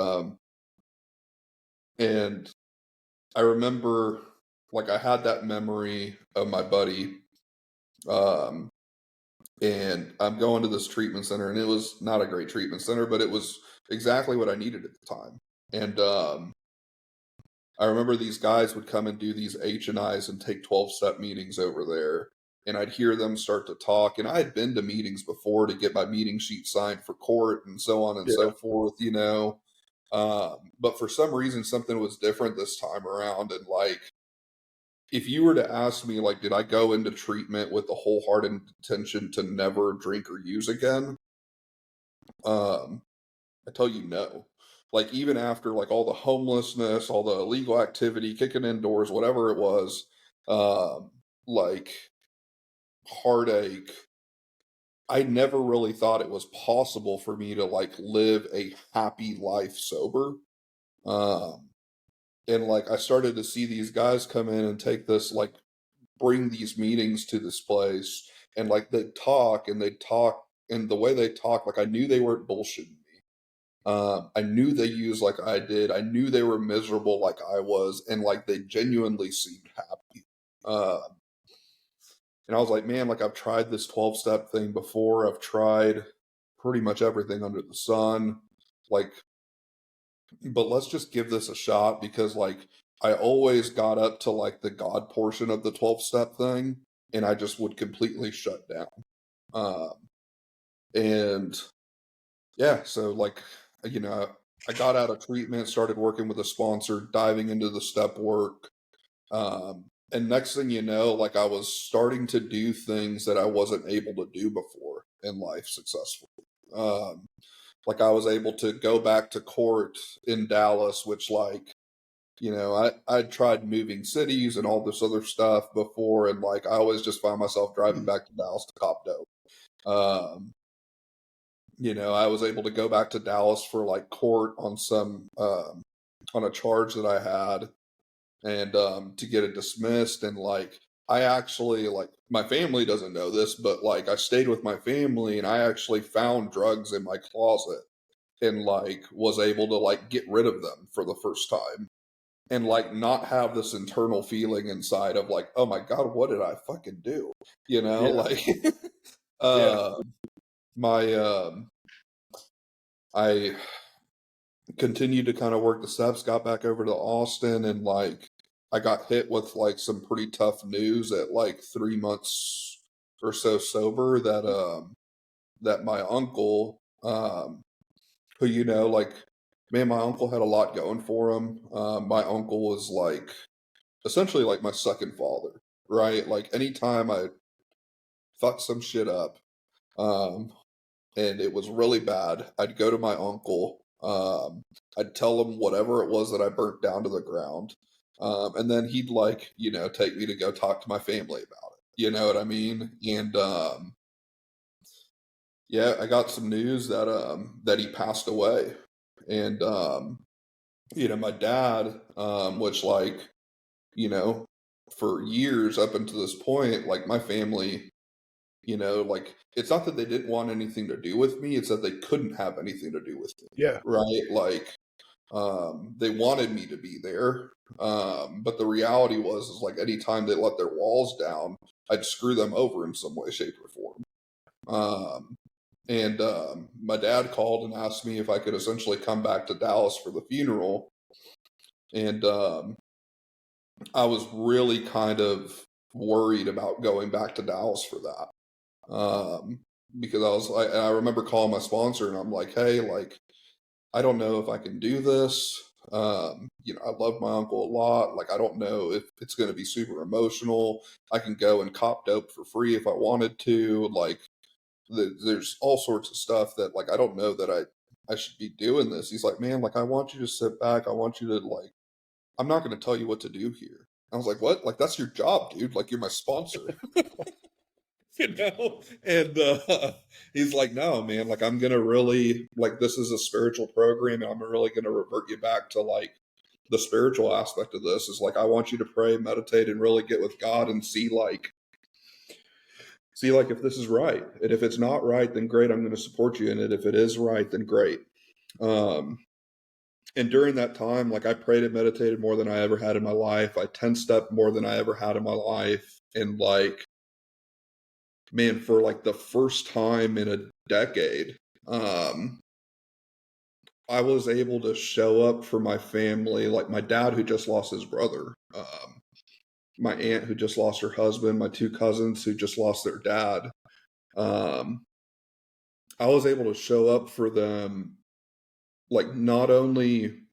I remember like I had that memory of my buddy, um, and I'm going to this treatment center, and it was not a great treatment center, but it was exactly what I needed at the time. And I remember these guys would come and do these H&Is and take 12-step meetings over there. And I'd hear them start to talk. And I had been to meetings before to get my meeting sheet signed for court and so on and Yeah. so forth, you know. But for some reason, something was different this time around. And like, if you were to ask me, like, did I go into treatment with the wholehearted intention to never drink or use again? Um, I tell you no. Like even after like all the homelessness, all the illegal activity, kicking indoors, whatever it was, like heartache, I never really thought it was possible for me to like live a happy life sober. Um, and like I started to see these guys come in and take this like bring these meetings to this place, and like they'd talk and the way they talk, like I knew they weren't bullshitting. I knew they used like I did. I knew they were miserable like I was, and like they genuinely seemed happy. Uh, and I was like, man, like I've tried this 12-step thing before. I've tried pretty much everything under the sun. Like, but let's just give this a shot because like I always got up to like the God portion of the 12-step thing, and I just would completely shut down. Um, and yeah, so like, you know, I got out of treatment, started working with a sponsor, diving into the step work. And next thing you know, like I was starting to do things that I wasn't able to do before in life successfully. Um, like I was able to go back to court in Dallas, which like, you know, I'd tried moving cities and all this other stuff before, and like I always just found myself driving back to Dallas to cop dope. Um, you know, I was able to go back to Dallas for like court on some on a charge that I had, and to get it dismissed. And like I actually like my family doesn't know this, but like I stayed with my family, and I actually found drugs in my closet, and like was able to like get rid of them for the first time, and like not have this internal feeling inside of like, oh my god, what did I fucking do, you know, Yeah. like Yeah. uh my I continued to kind of work the steps, got back over to Austin, and like I got hit with like some pretty tough news at like 3 months or so sober that that my uncle who, you know, like, man, my uncle had a lot going for him. My uncle was like essentially like my second father, right? Like anytime I fucked some shit up, um, and it was really bad, I'd go to my uncle. I'd tell him whatever it was that I burnt down to the ground. And then he'd like, you know, take me to go talk to my family about it. You know what I mean? And yeah, I got some news that that he passed away. And you know, my dad, which like, you know, for years up until this point, like my family, you know, like it's not that they didn't want anything to do with me, it's that they couldn't have anything to do with me. Yeah. Right? Like they wanted me to be there. But the reality was is like anytime they let their walls down, I'd screw them over in some way, shape, or form. Um and my dad called and asked me if I could essentially come back to Dallas for the funeral. And I was really kind of worried about going back to Dallas for that. Because I remember calling my sponsor and I'm like, hey, like, I don't know if I can do this. You know, I love my uncle a lot. Like, I don't know if it's going to be super emotional. I can go and cop dope for free if I wanted to. Like, there's all sorts of stuff that, like, I don't know that I should be doing this. He's like, man, like, I want you to sit back. I want you to, like, I'm not going to tell you what to do here. I was like, what? Like, that's your job, dude. Like, you're my sponsor. You know? And he's like, no, man, like, I'm going to really, like, this is a spiritual program, and I'm really going to revert you back to, like, the spiritual aspect of this is like, I want you to pray, meditate, and really get with God and see, like, if this is right. And if it's not right, then great, I'm going to support you in it. If it is right, then great. Um, and during that time, like, I prayed and meditated more than I ever had in my life. I 10-step more than I ever had in my life. And like, man, for like the first time in a decade, um, I was able to show up for my family, like my dad who just lost his brother, my aunt who just lost her husband, my two cousins who just lost their dad. Um, I was able to show up for them, like not only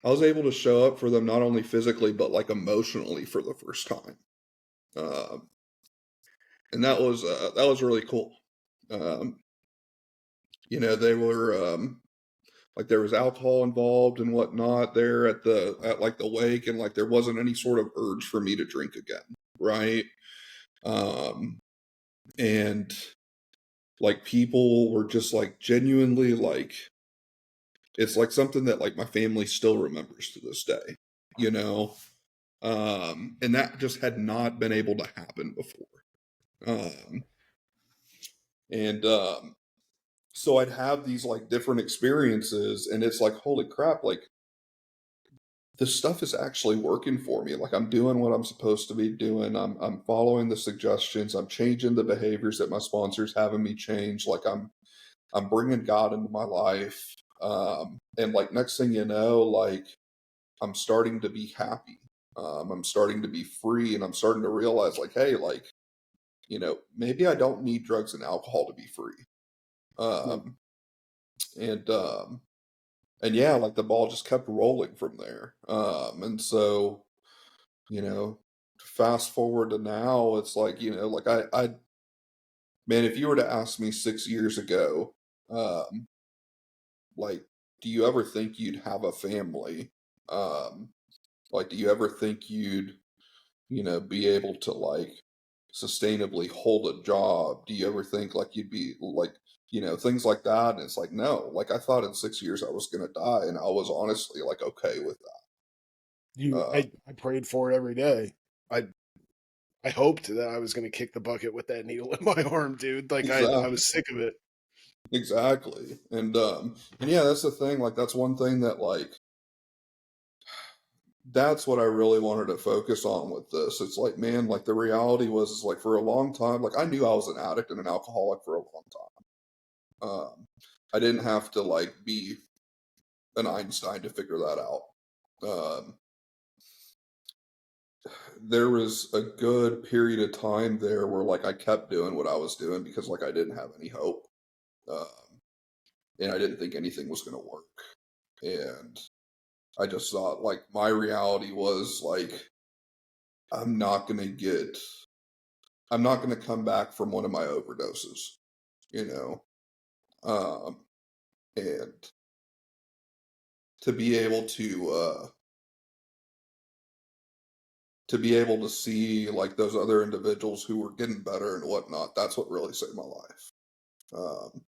I was able to show up for them not only physically but like emotionally for the first time. Um, and that was really cool. Um, you know, they were like there was alcohol involved and whatnot there at like the wake, and like there wasn't any sort of urge for me to drink again, right? Um, and like people were just like genuinely like it's like something that like my family still remembers to this day, you know. And that just had not been able to happen before. Um, and So I'd have these like different experiences, and it's like, holy crap, like this stuff is actually working for me. Like I'm doing what I'm supposed to be doing. I'm following the suggestions. I'm changing the behaviors that my sponsors having me change. Like I'm bringing God into my life. And like next thing you know, like I'm starting to be happy. I'm starting to be free, and I'm starting to realize like, hey, like, you know, maybe I don't need drugs and alcohol to be free. Yeah. Um, and and yeah, like the ball just kept rolling from there. And so, you know, fast forward to now, it's like, you know, like man, if you were to ask me 6 years ago, um, like, do you ever think you'd have a family? Um, like, do you ever think you'd, you know, be able to like sustainably hold a job? Do you ever think like you'd be like, you know, things like that? And it's like, no, like I thought in 6 years I was going to die. And I was honestly like, okay with that. I prayed for it every day. I I hoped that I was going to kick the bucket with that needle in my arm, dude. Like I Exactly. was sick of it. Exactly. And yeah, that's the thing. Like that's one thing that like that's what I really wanted to focus on with this. It's like, man, like the reality was is like for a long time, like I knew I was an addict and an alcoholic for a long time. I didn't have to like be an Einstein to figure that out. Um, there was a good period of time there where like I kept doing what I was doing because like I didn't have any hope. and I didn't think anything was going to work. And I just thought, like, my reality was like, I'm not going to get, I'm not going to come back from one of my overdoses, you know? Um, and to be able to be able to see like those other individuals who were getting better and whatnot, that's what really saved my life. Um,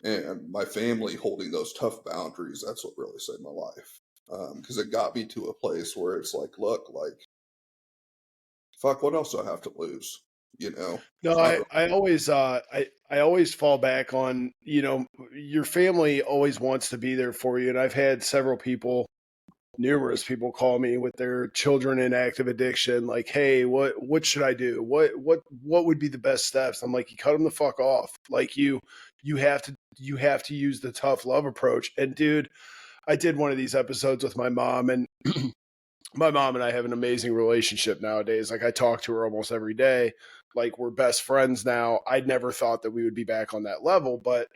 and my family holding those tough boundaries, that's what really saved my life. Because it got me to a place where it's like, look, like, fuck, what else do I have to lose? You know, No, not I always fall back on, your family always wants to be there for you. And I've had numerous people call me with their children in active addiction, like, hey, what should I do? What would be the best steps? I'm like, you cut them the fuck off. Like you have to use the tough love approach. And dude, I did one of these episodes with my mom, and my mom and I have an amazing relationship nowadays. Like I talk to her almost every day. Like we're best friends now. I never thought that we would be back on that level, but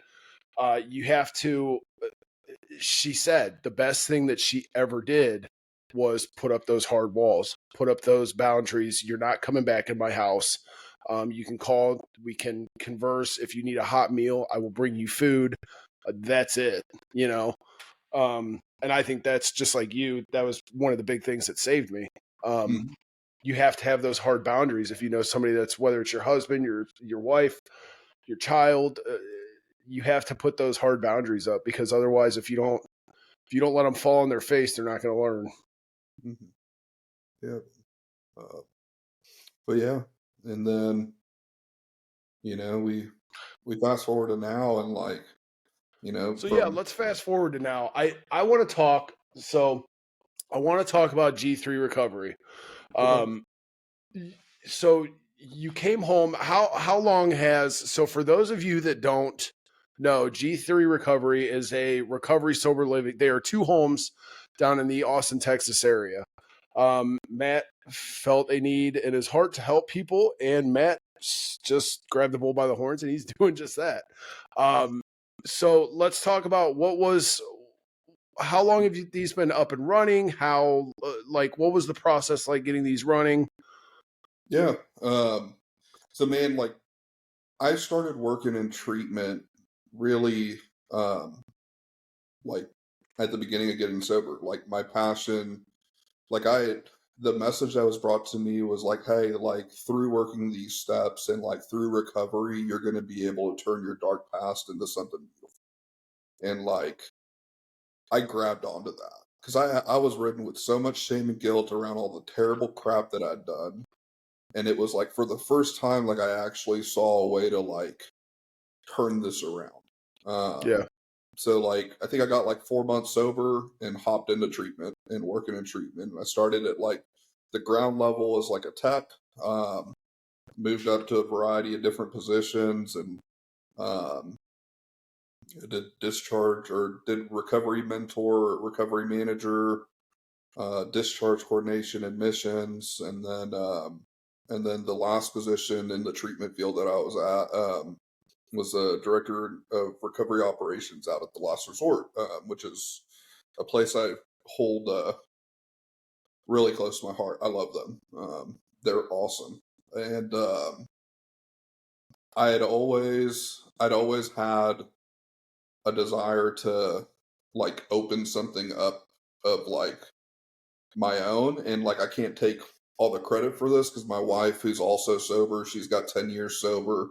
you have to. She said the best thing that she ever did was put up those hard walls, put up those boundaries. You're not coming back in my house. You can call, we can converse. If you need a hot meal, I will bring you food. That's it, you know. And I think that's just like you. That was one of the big things that saved me. Um, Mhm. you have to have those hard boundaries. If you know somebody that's, whether it's your husband, your wife, your child, you have to put those hard boundaries up, because otherwise, if you don't let them fall on their face, they're not going to learn. Mhm. Yeah. Uh, but yeah, and then we fast forward to now, and like So yeah, from let's fast forward to now. I want to talk. So I want to talk about G3 recovery. okay, Um, so you came home. How long has, so for those of you that don't know, G3 Recovery is a recovery sober living. They are two homes down in the Austin, Texas area. Matt felt a need in his heart to help people, and Matt just grabbed the bull by the horns, and he's doing just that. So let's talk about how long have these been up and running? How, like, what was the process like getting these running? yeah. So man, like I started working in treatment really um like at the beginning of getting sober. Like my passion, like the message that was brought to me was like, hey, like through working these steps and like through recovery, you're going to be able to turn your dark past into something beautiful. And like I grabbed onto that because I was ridden with so much shame and guilt around all the terrible crap that I'd done. And it was like for the first time, like I actually saw a way to like turn this around. Yeah. So like I think I got like 4 months sober and hopped into treatment and working in treatment. I started at like the ground level as like a tech, um, moved up to a variety of different positions, and um, did discharge or did recovery mentor, recovery manager, discharge coordination, admissions, and then the last position in the treatment field that I was at was a director of recovery operations out at the Last Resort, which is a place I hold really close to my heart. I love them. They're awesome, and I'd always had a desire to like open something up of like my own, and like I can't take all the credit for this because my wife, who's also sober, she's got 10 years sober.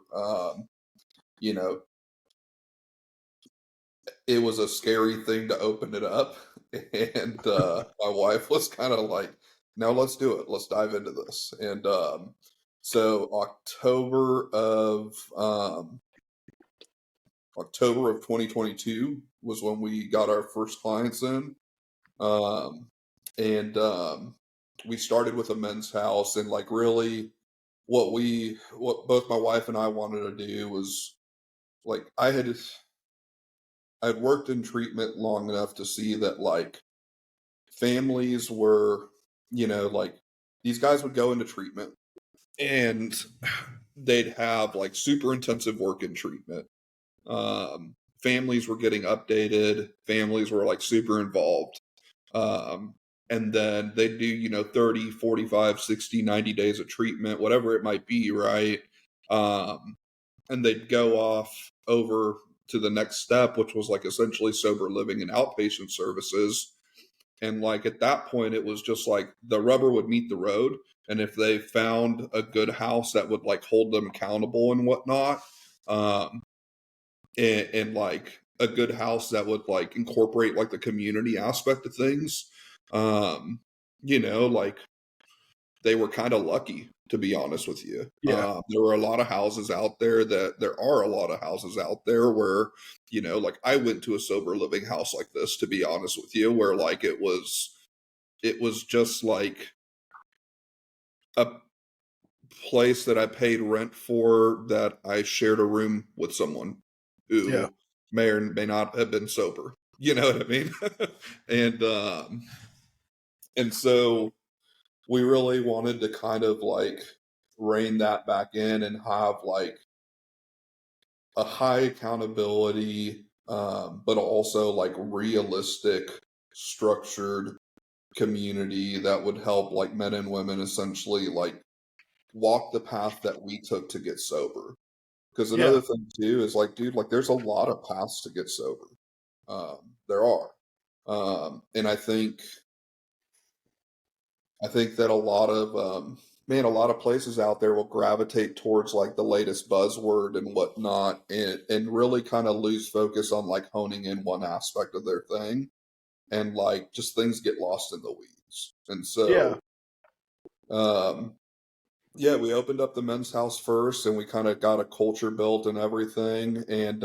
You know, it was a scary thing to open it up, and my wife was kind of like, "No, let's do it. Let's dive into this." And so October of 2022 was when we got our first clients in. Um, and we started with a men's house, and like really what both my wife and I wanted to do was like I'd worked in treatment long enough to see that like families were, like these guys would go into treatment and they'd have like super intensive work in treatment. Families were getting updated. Families were like super involved. Um, and then they do, 30, 45, 60, 90 days of treatment, whatever it might be, right? Um, and they'd go off over to the next step, which was like essentially sober living and outpatient services. And like at that point, it was just like the rubber would meet the road. And if they found a good house that would like hold them accountable and whatnot, um, and like a good house that would like incorporate like the community aspect of things, um, like they were kind of lucky, to be honest with you. Yeah. There were a lot of houses out there that there are a lot of houses out there where, like I went to a sober living house like this, to be honest with you, where like it was just like a place that I paid rent for that I shared a room with someone Yeah. who may or may not have been sober. You know what I mean? and and so we really wanted to kind of like rein that back in and have like a high accountability, but also like realistic, structured community that would help like men and women essentially like walk the path that we took to get sober. Because Yeah. another thing too is like, dude, like there's a lot of paths to get sober. There are, and I think that a lot of a lot of places out there will gravitate towards like the latest buzzword and whatnot, and really kind of lose focus on like honing in one aspect of their thing, and like just things get lost in the weeds. And Yeah. so, um, yeah, we opened up the men's house first, and we kind of got a culture built and everything, and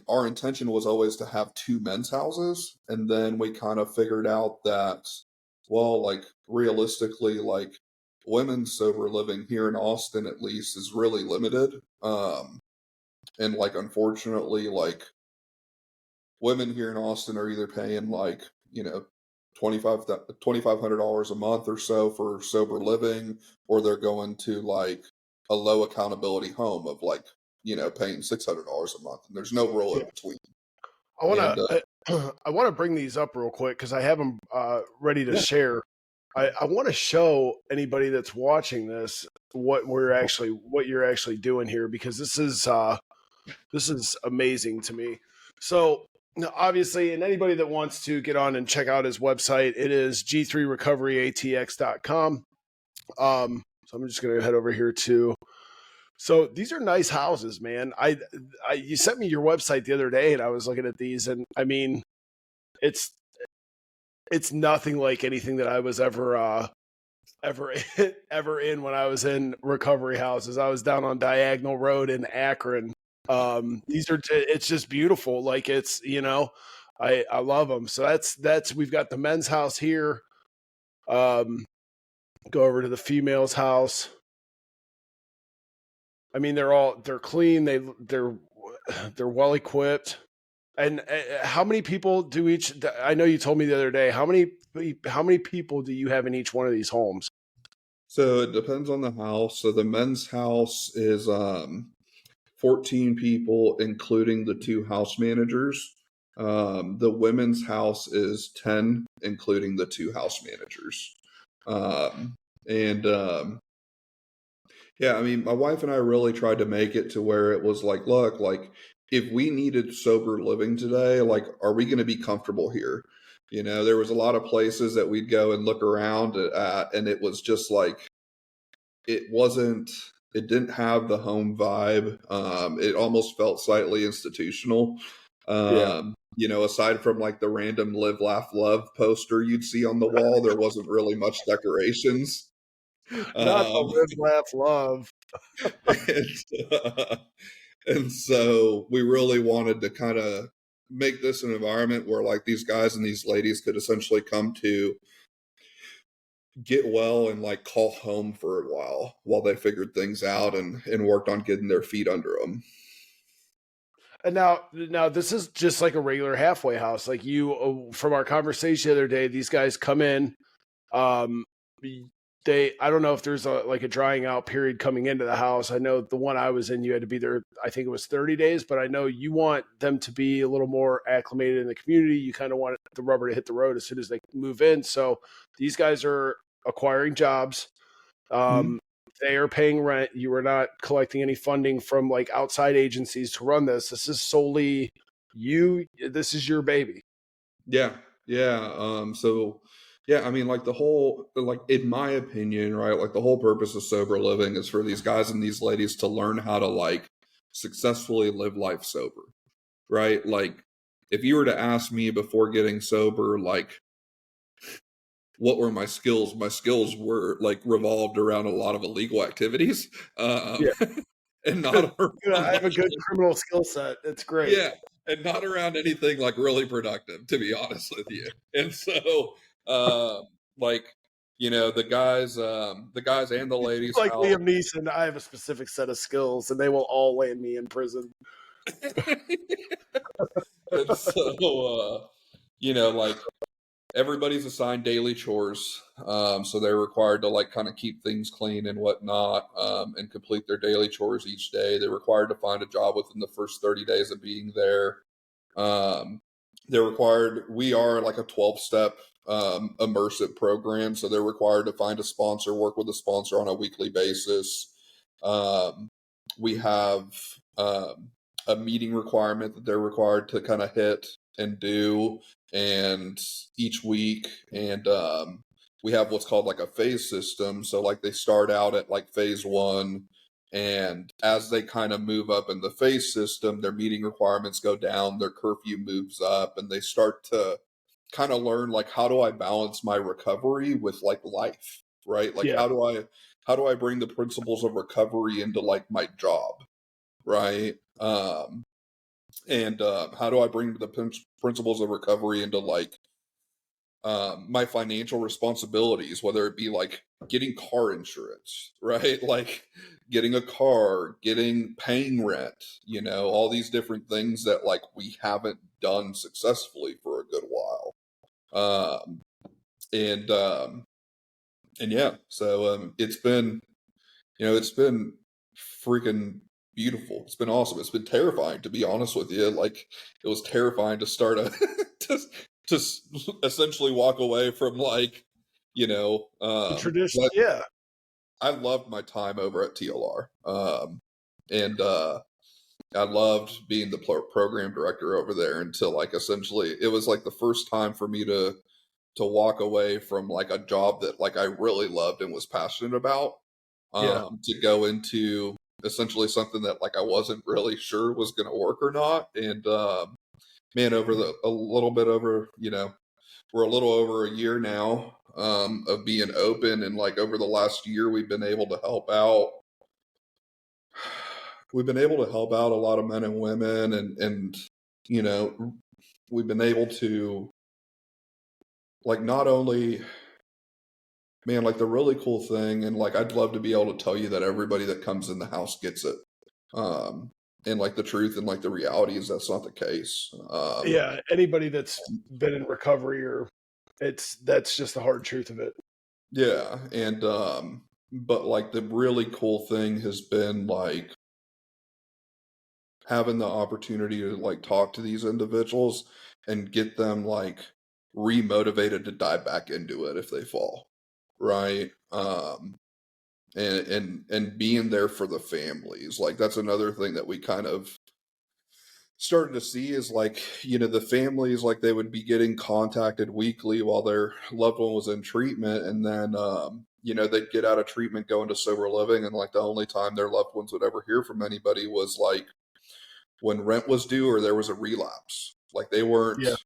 our intention was always to have two men's houses. And then we kind of figured out that, well, like realistically, like women's sober living here in Austin, at least, is really limited. And like, unfortunately, like women here in Austin are either paying like, $2,500 a month or so for sober living, or they're going to like a low accountability home of like, paying $600 a month, and there's no real in between. I want And to I want to bring these up real quick because I have them ready to yeah, share. I want to show anybody that's watching this what you're actually doing here, because this is amazing to me. So now, obviously, and anybody that wants to get on and check out his website, it is g3recoveryatx.com. So I'm just gonna head over here to. So these are nice houses, man. You sent me your website the other day, and I was looking at these, and I mean, it's it's nothing like anything that I was ever ever in when I was in recovery houses. I was down on Diagonal Road in Akron. It's just beautiful. Like it's I love them. So that's we've got the men's house here. Um, go over to the female's house. I mean, they're clean. They're well equipped. And how many people do each? I know you told me the other day. How many people do you have in each one of these homes? so it depends on the house. So the men's house is 14 people, including the two house managers. The women's house is 10, including the two house managers. And Yeah, I mean, my wife and I really tried to make it to where it was like, look, like if we needed sober living today, like, are we going to be comfortable here? There was a lot of places that we'd go and look around at, and it was just like, it wasn't, it didn't have the home vibe. It almost felt slightly institutional. Yeah, Aside from like the random live, laugh, love poster you'd see on the wall, there wasn't really much decorations. not the Um, live, laugh, love. and, and so we really wanted to kind of make this an environment where like these guys and these ladies could essentially come to get well and like call home for a while they figured things out and worked on getting their feet under them. And now this is just like a regular halfway house. Like from our conversation the other day, these guys come in. Um, I don't know if there's a drying out period coming into the house. I know the one I was in, you had to be there, I think it was 30 days, but I know you want them to be a little more acclimated in the community. You kind of want the rubber to hit the road as soon as they move in. So these guys are acquiring jobs. Mhm. They are paying rent. You are not collecting any funding from like outside agencies to run this. This is solely you. This is your baby. Yeah, yeah. So yeah, I mean, like the whole, like in my opinion, right? Like the whole purpose of sober living is for these guys and these ladies to learn how to like successfully live life sober, right? Like if you were to ask me before getting sober, like what were my skills? My skills were like revolved around a lot of illegal activities, Yeah. and not I around have a like good criminal skill set. It's great. yeah, and not around anything like really productive, to be honest with you. And so, like the guys and the ladies Like help. Liam Neeson, I have a specific set of skills, and they will all land me in prison. And so, like everybody's assigned daily chores, so they're required to like kind of keep things clean and whatnot, and complete their daily chores each day. They're required to find a job within the first 30 days of being there. Um, they're required. We are like a 12-step immersive program, so they're required to find a sponsor, work with a sponsor on a weekly basis. Um, we have um, a meeting requirement that they're required to kind of hit and do, and each week, and we have what's called like a phase system. So like they start out at like phase one, and as they kind of move up in the phase system, their meeting requirements go down, their curfew moves up, and they start to kind of learn like how do I balance my recovery with like life, right? Like Yeah. how do I bring the principles of recovery into like my job, right? And how do I bring the principles of recovery into like my financial responsibilities, whether it be like getting car insurance, right? Like getting a car, paying rent, all these different things that like we haven't done successfully for a good while. Um, and and yeah, so it's been freaking beautiful. It's been awesome. It's been terrifying, to be honest with you. Like it was terrifying to start to, essentially walk away from like, The tradition. but Yeah. I loved my time over at TLR. And I loved being the program director over there until like essentially it was like the first time for me to walk away from like a job that like I really loved and was passionate about, Yeah. to go into essentially something that like I wasn't really sure was going to work or not. And man, over a little bit over, we're a little over a year now of being open, and like over the last year, we've been able to help out. We've been able to help out a lot of men and women, and you know, we've been able to like not only man, like the really cool thing, and like I'd love to be able to tell you that everybody that comes in the house gets it. Um, and like the truth and like the reality is that's not the case. Yeah. Anybody that's been in recovery or that's just the hard truth of it. Yeah, and but like the really cool thing has been like having the opportunity to like talk to these individuals and get them like remotivated to dive back into it if they fall, right? And being there for the families, like that's another thing that we kind of starting to see is like the families, like they would be getting contacted weekly while their loved one was in treatment, and then they'd get out of treatment, go into sober living, and like the only time their loved ones would ever hear from anybody was like when rent was due or there was a relapse. Like Yeah.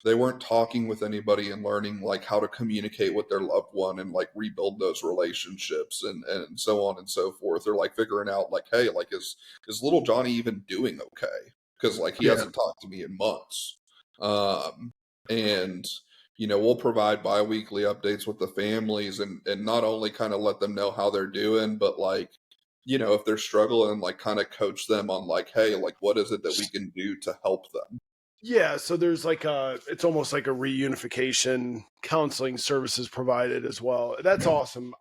they weren't talking with anybody and learning like how to communicate with their loved one and like rebuild those relationships and so on and so forth. They're like figuring out like, hey, like is little Johnny even doing okay? Because like he Yeah. hasn't talked to me in months. And we'll provide biweekly updates with the families and not only kind of let them know how they're doing, but like if they're struggling, like kind of coach them on like, hey, like what is it that we can do to help them, Yeah, so there's like it's almost like a reunification counseling services provided as well. That's awesome.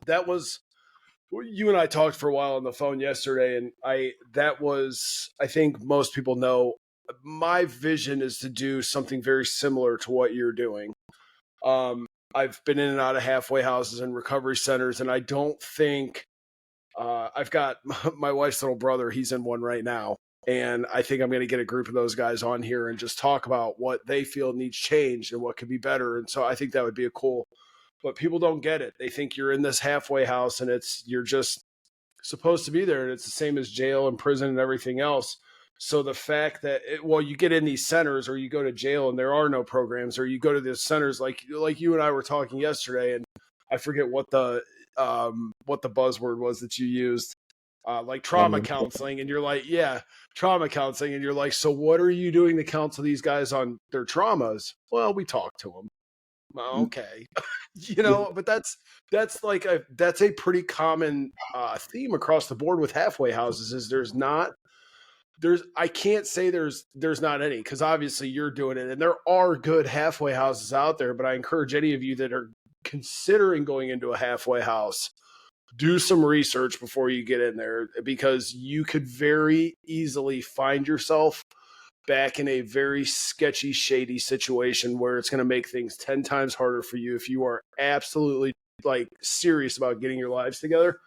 That was you and I talked for a while on the phone yesterday, and I think most people know my vision is to do something very similar to what you're doing. Um, I've been in and out of halfway houses and recovery centers, and I don't think I've got my wife's little brother. He's in one right now. And I think I'm going to get a group of those guys on here and just talk about what they feel needs changed and what could be better. And so I think that would be a cool, but people don't get it. They think you're in this halfway house and you're just supposed to be there. And it's the same as jail and prison and everything else. So the fact that, you get in these centers or you go to jail and there are no programs, or you go to these centers like you and I were talking yesterday, and I forget what the buzzword was that you used, like trauma counseling, and you're like, yeah, trauma counseling, and you're like, so what are you doing to counsel these guys on their traumas? Well, we talk to them. Okay, but that's a pretty common theme across the board with halfway houses. Is I can't say there's not any, because obviously you're doing it, and there are good halfway houses out there. But I encourage any of you that are considering going into a halfway house, do some research before you get in there, because you could very easily find yourself back in a very sketchy, shady situation where it's going to make things 10 times harder for you if you are absolutely like serious about getting your lives together.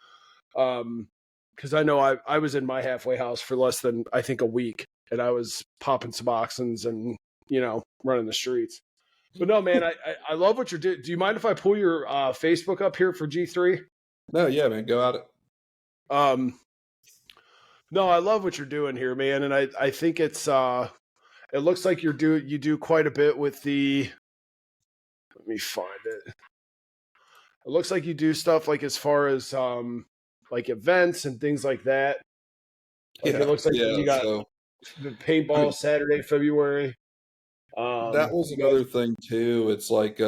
Because I know I was in my halfway house for less than, I think, a week, and I was popping Suboxones and running the streets. But no, man, I love what you're doing. Do you mind if I pull your Facebook up here for G3? No, yeah, man, go at it. No, I love what you're doing here, man, and I think it looks like you do quite a bit with the. Let me find it. It looks like you do stuff like as far as like events and things like that. Like it looks like you got the paintball Saturday, February. That was another thing too. It's like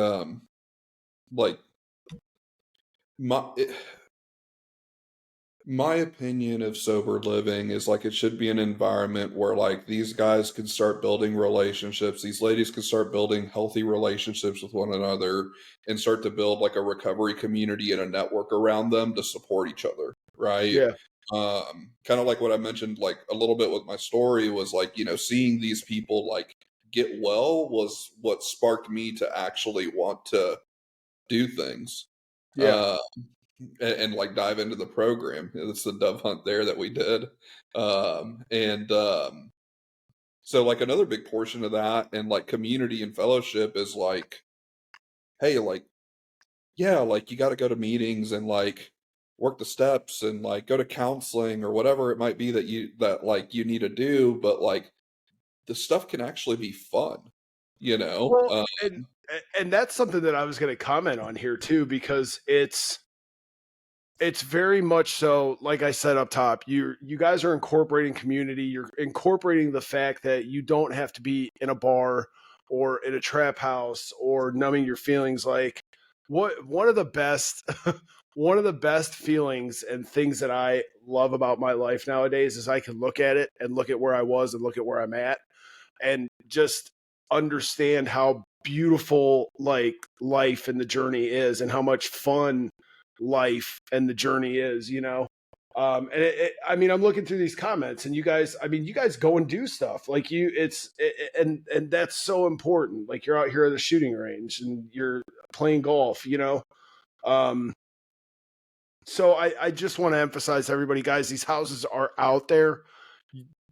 my opinion of sober living is like it should be an environment where like these guys can start building relationships, these ladies can start building healthy relationships with one another, and start to build like a recovery community and a network around them to support each other, right? Yeah. Kind of like what I mentioned like a little bit with my story was like, seeing these people like get well was what sparked me to actually want to do things. Yeah. And like dive into the program. It's the dove hunt there that we did. So like another big portion of that and like community and fellowship is like, hey, like, yeah, like you got to go to meetings and like work the steps and like go to counseling or whatever it might be that like you need to do. But like the stuff can actually be fun, Well, and that's something that I was going to comment on here too, because it's very much so, like I said up top, you guys are incorporating community. You're incorporating the fact that you don't have to be in a bar or in a trap house or numbing your feelings. Like one of the best one of the best feelings and things that I love about my life nowadays is I can look at it and look at where I was and look at where I'm at and just understand how beautiful like life and the journey is and how much fun life and the journey is. I mean, I'm looking through these comments and you guys go and do stuff like and that's so important. Like you're out here at the shooting range and you're playing golf. So I just want to emphasize to everybody, guys, these houses are out there.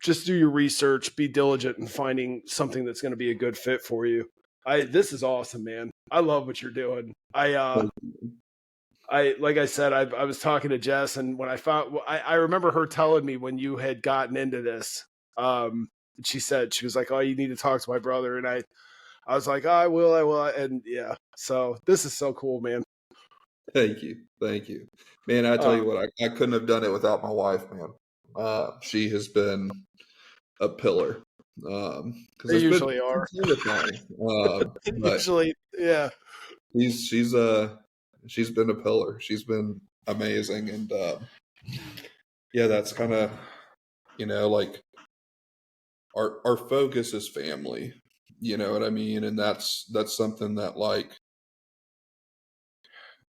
Just do your research, be diligent in finding something that's going to be a good fit for you. This is awesome, man. I love what you're doing. Like I said, I was talking to Jess, and when I remember her telling me when you had gotten into this, she was like, "Oh, you need to talk to my brother," and I was like, oh, I will, and yeah. So this is so cool, man. Thank you, man. I tell you what, I couldn't have done it without my wife, man. She has been a pillar. Because they usually are. Usually, yeah. She's been a pillar. She's been amazing, and yeah, that's kind of like our focus is family. You know what I mean? And that's something that like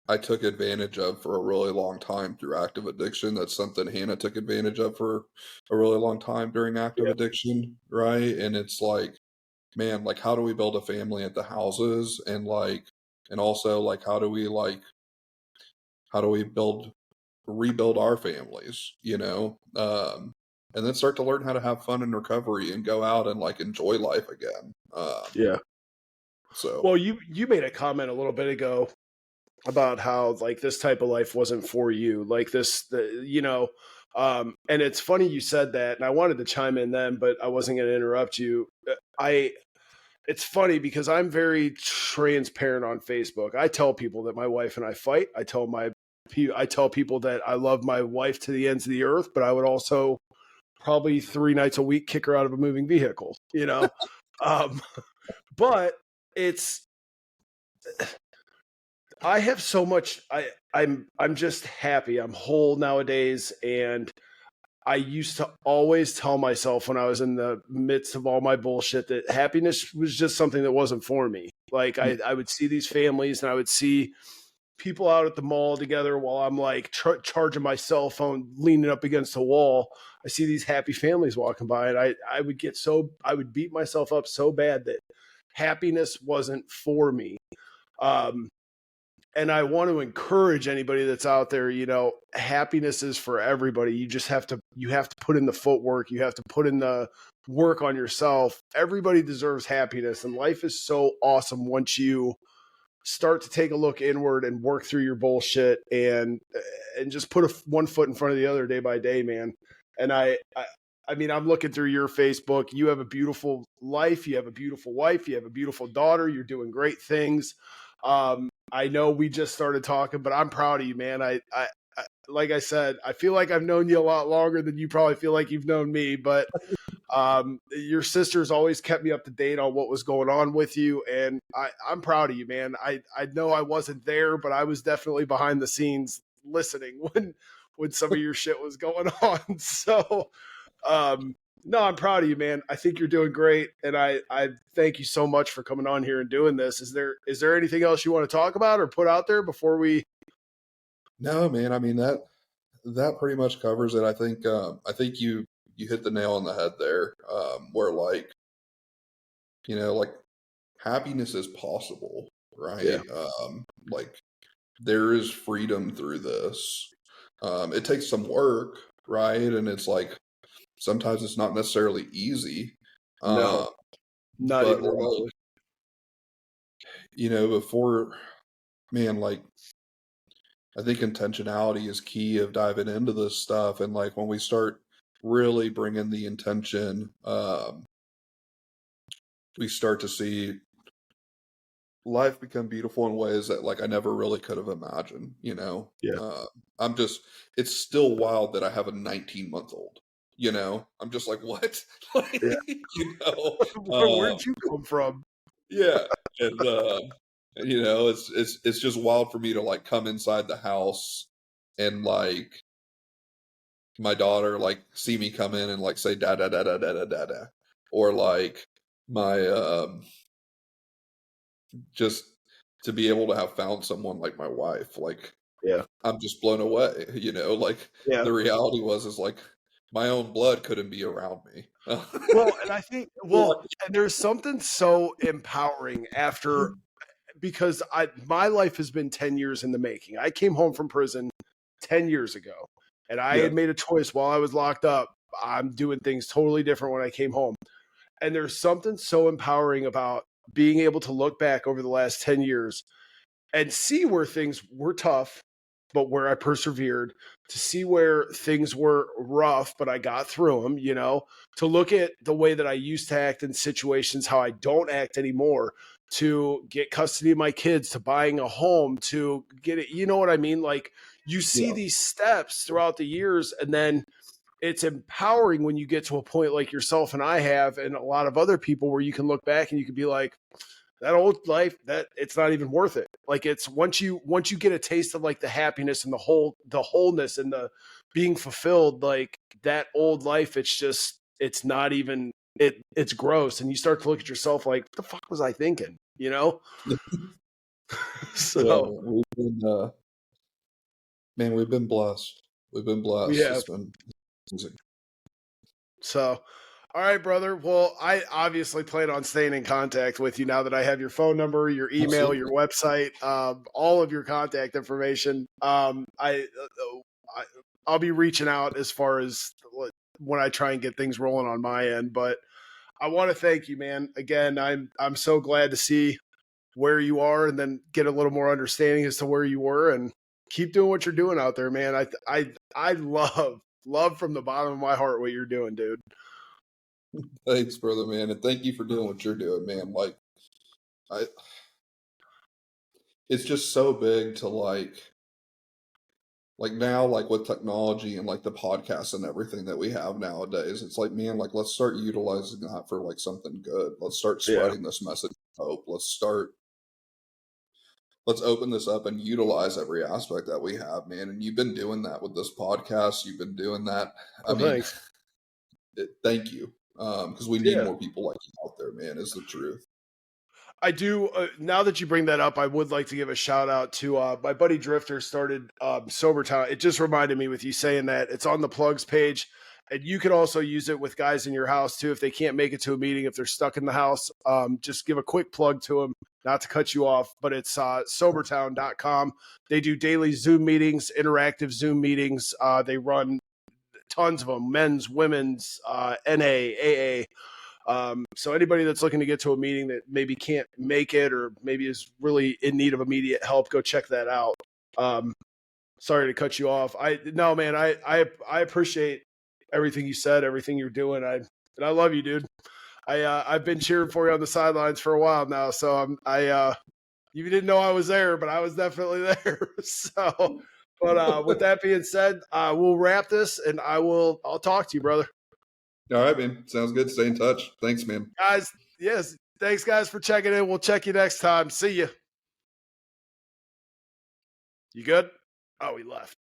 I took advantage of for a really long time through active addiction. That's something Hannah took advantage of for a really long time during active Yeah. addiction, right? And it's like, man, like how do we build a family at the houses and like and also like how do we rebuild our families, you know? And then start to learn how to have fun in recovery and go out and like enjoy life again. Yeah. So Well, you made a comment a little bit ago about how like this type of life wasn't for you, like and it's funny you said that, and I wanted to chime in then, but I wasn't going to interrupt you. I It's funny because I'm very transparent on Facebook. I tell people that my wife and I fight. I tell people that I love my wife to the ends of the earth, but I would also probably 3 nights a week kick her out of a moving vehicle, you know. um, but it's I have so much. I'm just happy. I'm whole nowadays, and I used to always tell myself when I was in the midst of all my bullshit that happiness was just something that wasn't for me. Like yeah, I would see these families, and I would see people out at the mall together while I'm like charging my cell phone, leaning up against the wall. I see these happy families walking by, and I would beat myself up so bad that happiness wasn't for me. Um, and I want to encourage anybody that's out there, happiness is for everybody. You have to put in the footwork. You have to put in the work on yourself. Everybody deserves happiness, and life is so awesome once you start to take a look inward and work through your bullshit and just put one foot in front of the other day by day, man. And I mean, I'm looking through your Facebook. You have a beautiful life. You have a beautiful wife. You have a beautiful daughter. You're doing great things. I know we just started talking, but I'm proud of you, man. Like I said, I feel like I've known you a lot longer than you probably feel like you've known me, but your sister's always kept me up to date on what was going on with you, and I'm proud of you, man. I know I wasn't there, but I was definitely behind the scenes listening when some of your shit was going on. So no, I'm proud of you, man. I think you're doing great, and I thank you so much for coming on here and doing this. Is there anything else you want to talk about or put out there before we? no, man. I mean that pretty much covers it. I think you hit the nail on the head there. Where like like happiness is possible, Yeah, right? Like there is freedom through this. It takes some work, right? And it's like sometimes it's not necessarily easy. no, Uh, not but even like, remotely. before, man, like I think intentionality is key of diving into this stuff. And like when we start really bringing the intention, we start to see life become beautiful in ways that like I never really could have imagined, you know. Yeah, I'm just it's still wild that I have a 19-month-old, you know. I'm just like, what? Like, yeah. um, Where'd you come from? yeah. And it's just wild for me to like come inside the house and like my daughter like see me come in and like say da da da da da da da da. Or like my just to be able to have found someone like my wife, like Yeah, I'm just blown away, like yeah. the reality is like my own blood couldn't be around me. Well, and I think Like, and there's something so empowering after because my life has been 10 years in the making. I came home from prison 10 years ago, and I yeah, had made a choice while I was locked up. I'm doing things totally different when I came home. And there's something so empowering about being able to look back over the last 10 years and see where things were tough, but where I persevered, to see where things were rough, but I got through them, to look at the way that I used to act in situations, how I don't act anymore, to get custody of my kids, to buying a home, to get it, you know what I mean? Like you see yeah, these steps throughout the years, and then it's empowering when you get to a point like yourself and I have, and a lot of other people where you can look back and you can be like, that old life, that it's not even worth it. Like it's once you get a taste of like the happiness and the wholeness and the being fulfilled, like that old life, it's it's gross, and you start to look at yourself like, what the fuck was I thinking? You know? Yeah, So we've been blessed. We've been we blessed. have. It's been amazing. So, all right, brother. Well, I obviously plan on staying in contact with you now that I have your phone number, your email, your Absolutely. website, all of your contact information. I'll be reaching out as far as when I try and get things rolling on my end. But I want to thank you, man. Again, I'm so glad to see where you are, and then get a little more understanding as to where you were, and keep doing what you're doing out there, man. I love from the bottom of my heart what you're doing, dude. Thanks, brother, man, and thank you for doing what you're doing, man. Like, I, it's just so big to like now, like with technology and like the podcasts and everything that we have nowadays. It's like, man, like let's start utilizing that for like something good. Let's start Yeah. spreading this message of hope. Let's open this up and utilize every aspect that we have, man. And you've been doing that with this podcast. You've been doing that. I Oh, mean, thanks. thank you. Because we need Yeah. more people like you out there, man, is the truth. I do. Now that you bring that up, I would like to give a shout out to my buddy Drifter started Sober Town. It just reminded me with you saying that it's on the plugs page, and you can also use it with guys in your house too if they can't make it to a meeting, if they're stuck in the house. Just give a quick plug to them, not to cut you off, but it's sobertown.com. They do daily Zoom meetings, interactive Zoom meetings. They run tons of them, men's, women's, NA, AA. So anybody that's looking to get to a meeting that maybe can't make it, or maybe is really in need of immediate help, go check that out. Sorry to cut you off. No, man, I appreciate everything you said, everything you're doing. And I love you, dude. I've been cheering for you on the sidelines for a while now. So you didn't know I was there, but I was definitely there. So, but with that being said, we'll wrap this, and I'll talk to you, brother. All right, man. Sounds good. Stay in touch. Thanks, man. Guys, yes. Thanks, guys, for checking in. We'll check you next time. See you. You good? Oh, he left.